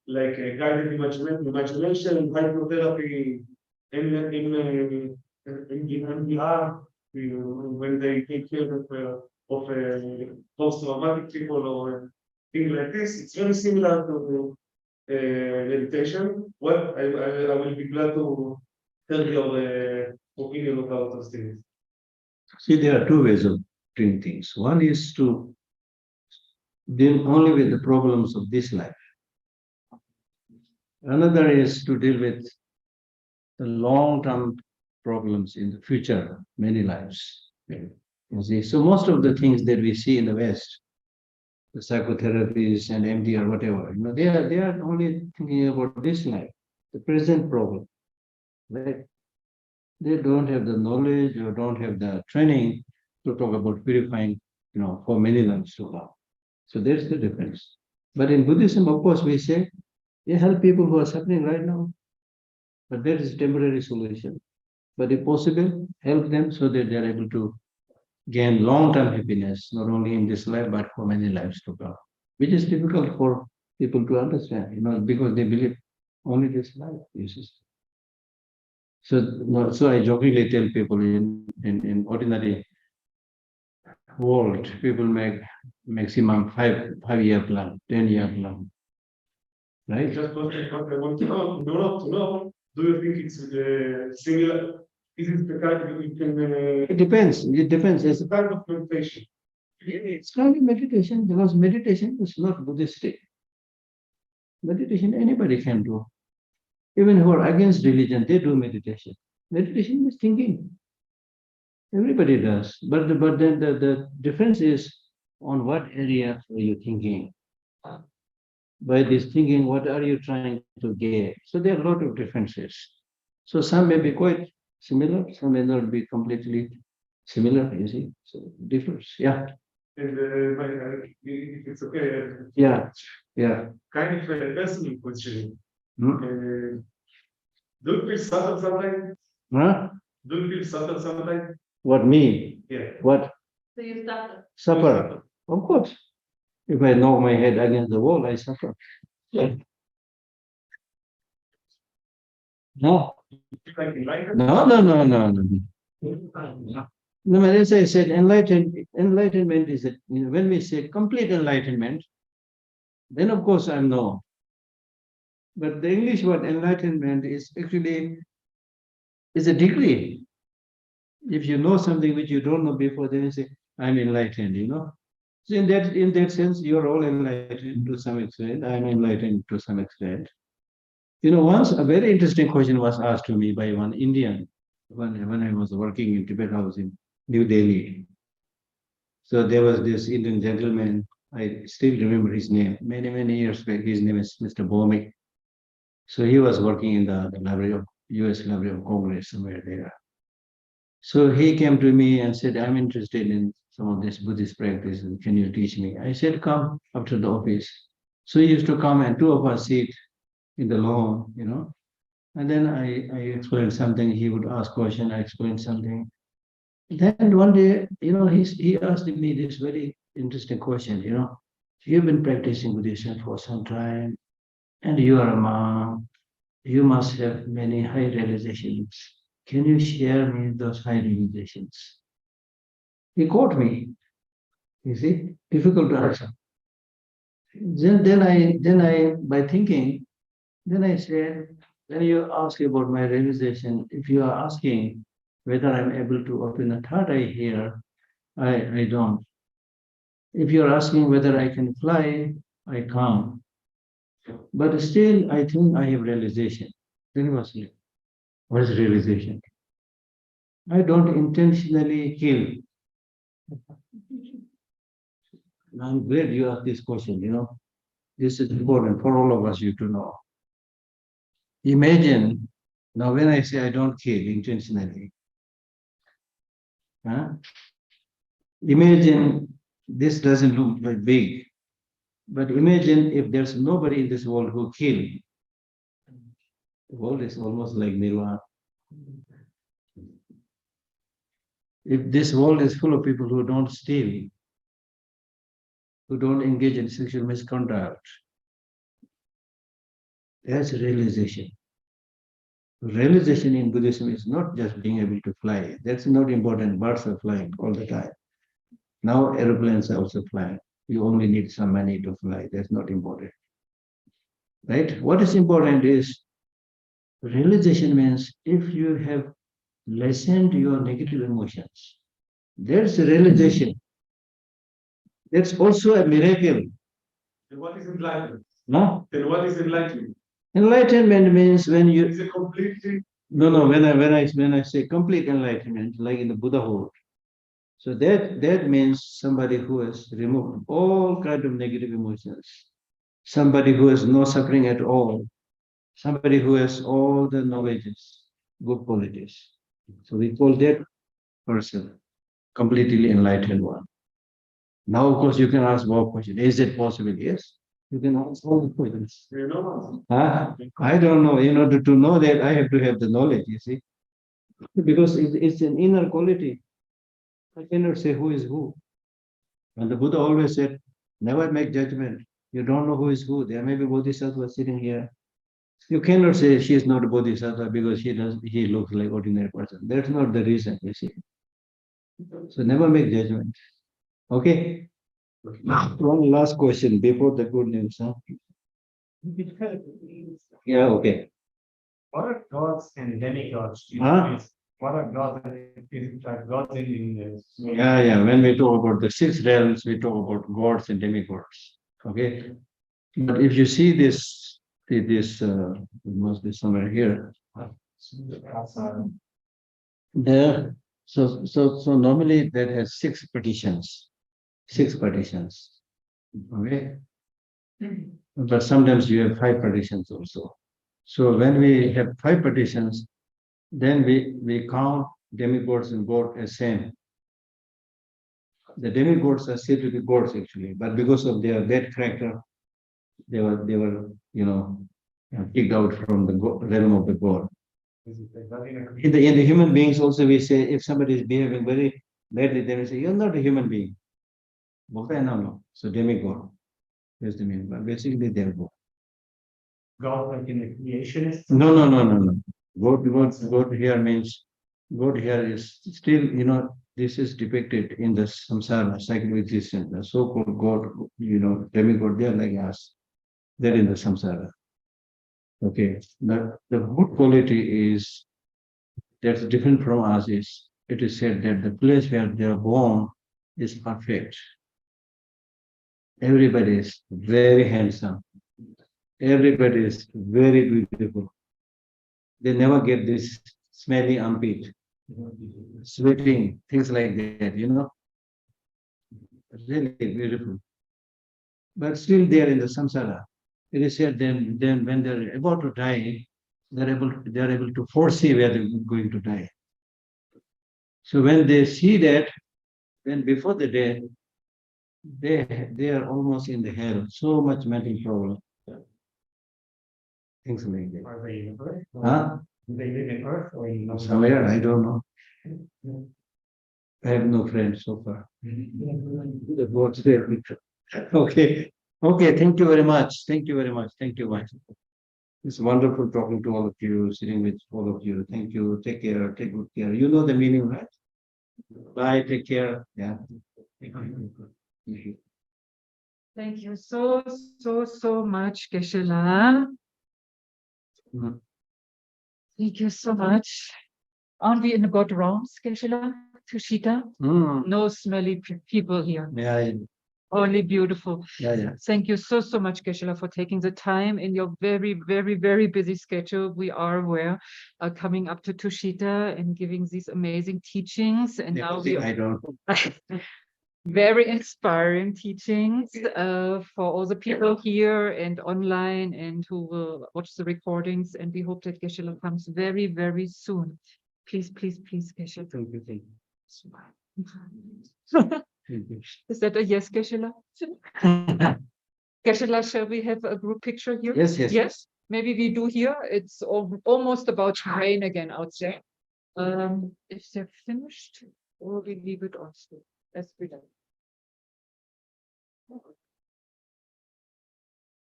S9: like guided imagination, hypnotherapy, in NDR, when they take care of post-traumatic people or things like this. It's very similar to meditation. What I will be glad to tell your opinion about those things.
S1: See, there are two ways of doing things. One is to deal only with the problems of this life. Another is to deal with the long-term problems in the future, many lives. You see, so most of the things that we see in the West, the psychotherapies and MD or whatever, they are only thinking about this life, the present problem. Right? They don't have the knowledge or don't have the training to talk about purifying, for many lives to come. So there's the difference. But in Buddhism, of course, we say, they help people who are suffering right now. But that is a temporary solution. But if possible, help them so that they are able to gain long-term happiness, not only in this life, but for many lives to come, which is difficult for people to understand, because they believe only this life. So I jokingly tell people in ordinary world, people make maximum 5-year plan, 10-year plan. Right?
S9: Just what I want to know, do you think it's similar? Is it the kind of you can?
S1: It depends.
S9: It's a kind of meditation.
S1: It's kind of meditation because meditation is not Buddhistic. Meditation anybody can do. Even who are against religion, they do meditation. Meditation is thinking. Everybody does. But then the difference is on what area are you thinking? By this thinking, what are you trying to get? So there are a lot of differences. So some may be quite similar, some may not be completely similar, you see. So difference, yeah.
S9: And if it's okay.
S1: Yeah.
S9: Kind of a personal question.
S1: Hmm?
S9: Do you feel suffer sometimes?
S1: Huh?
S9: Do you feel suffer sometimes?
S1: What me?
S9: Yeah.
S1: What?
S5: So you suffer.
S1: Suffer. Of course. If I knock my head against the wall, I suffer. Yeah. No.
S9: Like enlightened?
S1: No. No, as I said, enlightenment is that when we say complete enlightenment, then of course I know. But the English word enlightenment is actually a degree. If you know something which you don't know before, then you say, I'm enlightened, So in that sense, you're all enlightened to some extent. I'm enlightened to some extent. Once a very interesting question was asked to me by one Indian when I was working in Tibet House in New Delhi. So there was this Indian gentleman, I still remember his name, many years back. His name is Mr. Bhomik. So he was working in the US Library of Congress somewhere there. So he came to me and said, I'm interested in some of this Buddhist practice. Can you teach me? I said, come after the office. So he used to come and two of us sit in the lawn, And then I explained something, he would ask question, I explained something. Then one day, he asked me this very interesting question, You've been practicing Buddhism for some time, and you are a monk. You must have many high realizations. Can you share me those high realizations? He caught me. You see, difficult to answer. Then I, by thinking, then I said, when you ask about my realization, if you are asking whether I'm able to open a third eye here, I don't. If you're asking whether I can fly, I can't. But still, I think I have realization. Then he was like, what is realization? I don't intentionally kill. I'm glad you asked this question, This is important for all of us you to know. Imagine, now when I say I don't kill intentionally, imagine this doesn't look very big, but imagine if there's nobody in this world who kill. The world is almost like nirvana. If this world is full of people who don't steal, who don't engage in sexual misconduct, that's realization. Realization in Buddhism is not just being able to fly. That's not important. Birds are flying all the time. Now airplanes are also flying. You only need some money to fly. That's not important. Right? What is important is realization means if you have lessened your negative emotions, there's a realization. That's also a miracle.
S9: And what is enlightenment?
S1: No?
S9: Then what is enlightenment?
S1: Enlightenment means when you
S9: Is it completely?
S1: no. When I say complete enlightenment, like in the Buddhahood, so that means somebody who has removed all kind of negative emotions, somebody who has no suffering at all, somebody who has all the knowledges, good qualities. So we call that person completely enlightened one. Now, of course, you can ask more questions. Is it possible? Yes. You can ask all the questions.
S9: You know,
S1: I don't know. In order to know that, I have to have the knowledge, you see. Because it's an inner quality. I cannot say who is who. And the Buddha always said, never make judgment. You don't know who is who. There may be bodhisattva sitting here. You cannot say she is not a bodhisattva because he looks like ordinary person. That's not the reason, you see. So never make judgment. Okay. One last question before the good news. Yeah, okay.
S6: What are gods and demigods?
S1: Huh?
S6: What are gods and gods in
S1: Yeah. When we talk about the six realms, we talk about gods and demigods. Okay. But if you see this, it must be somewhere here. There. So normally that has six partitions. Okay. But sometimes you have five partitions also. So when we have five partitions, then we count demigods and god as same. The demigods are said to be gods actually, but because of their bad character, they were kicked out from the realm of the god. In the human beings also we say if somebody is behaving very badly, then we say you're not a human being. No. So demigod. That's the meaning. But basically they're God.
S6: God like in the creationist?
S1: No. God here means God here is still, this is depicted in the samsara, cycle existence. The so-called God, demigod, they're like us. They're in the samsara. Okay. The good quality is that's different from us is it is said that the place where they are born is perfect. Everybody is very handsome. Everybody is very beautiful. They never get this smelly armpit, sweating, things like that, Really beautiful. But still they are in the samsara. It is said then when they're about to die, they're able to foresee where they're going to die. So when they see that, then before the death, they are almost in the hell, so much mental problem. things like that.
S6: Are they in Earth?
S1: Huh?
S6: Do they live in Earth or in?
S1: Somewhere, I don't know. I have no friends so far. The board's there. Okay, okay, thank you very much. Thank you very much. Thank you much. It's wonderful talking to all of you, sitting with all of you. Thank you. Take care. Take good care. You know the meaning, right? Bye. Take care. Yeah. Thank you.
S10: Thank you so much, Geshe La.
S1: Mhm.
S10: Thank you so much. Aren't we in the good realms, Geshe La? Tushita?
S1: Mm.
S10: No smelly people here,
S1: Yeah,
S10: only beautiful.
S1: yeah.
S10: Thank you so much, Geshe La, for taking the time in your very busy schedule. We are aware, coming up to Tushita and giving these amazing teachings. And now we
S1: I don't.
S10: very inspiring teachings for all the people here and online and who will watch the recordings. And we hope that Geshe La comes very soon. Please, Geshe La.
S1: Thank you. Thank you. Thank you.
S10: Is that a yes, Geshe La? Geshe La, shall we have a group picture here?
S1: Yes, yes.
S10: Yes, maybe we do here. It's almost about to rain again out there. If they're finished, or we leave it on still, as we done.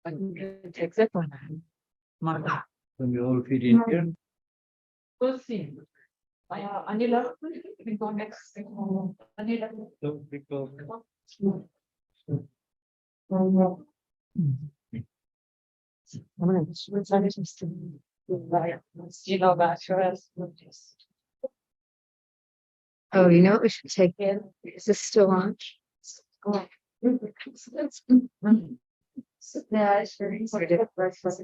S10: I can take that one. Martha.
S1: When we all fit in here.
S10: We'll see. Anila, we go next. Anila.
S1: Don't pick up.
S3: Oh, you know what we should take in? Is this still on? Oh. Yeah, it's very.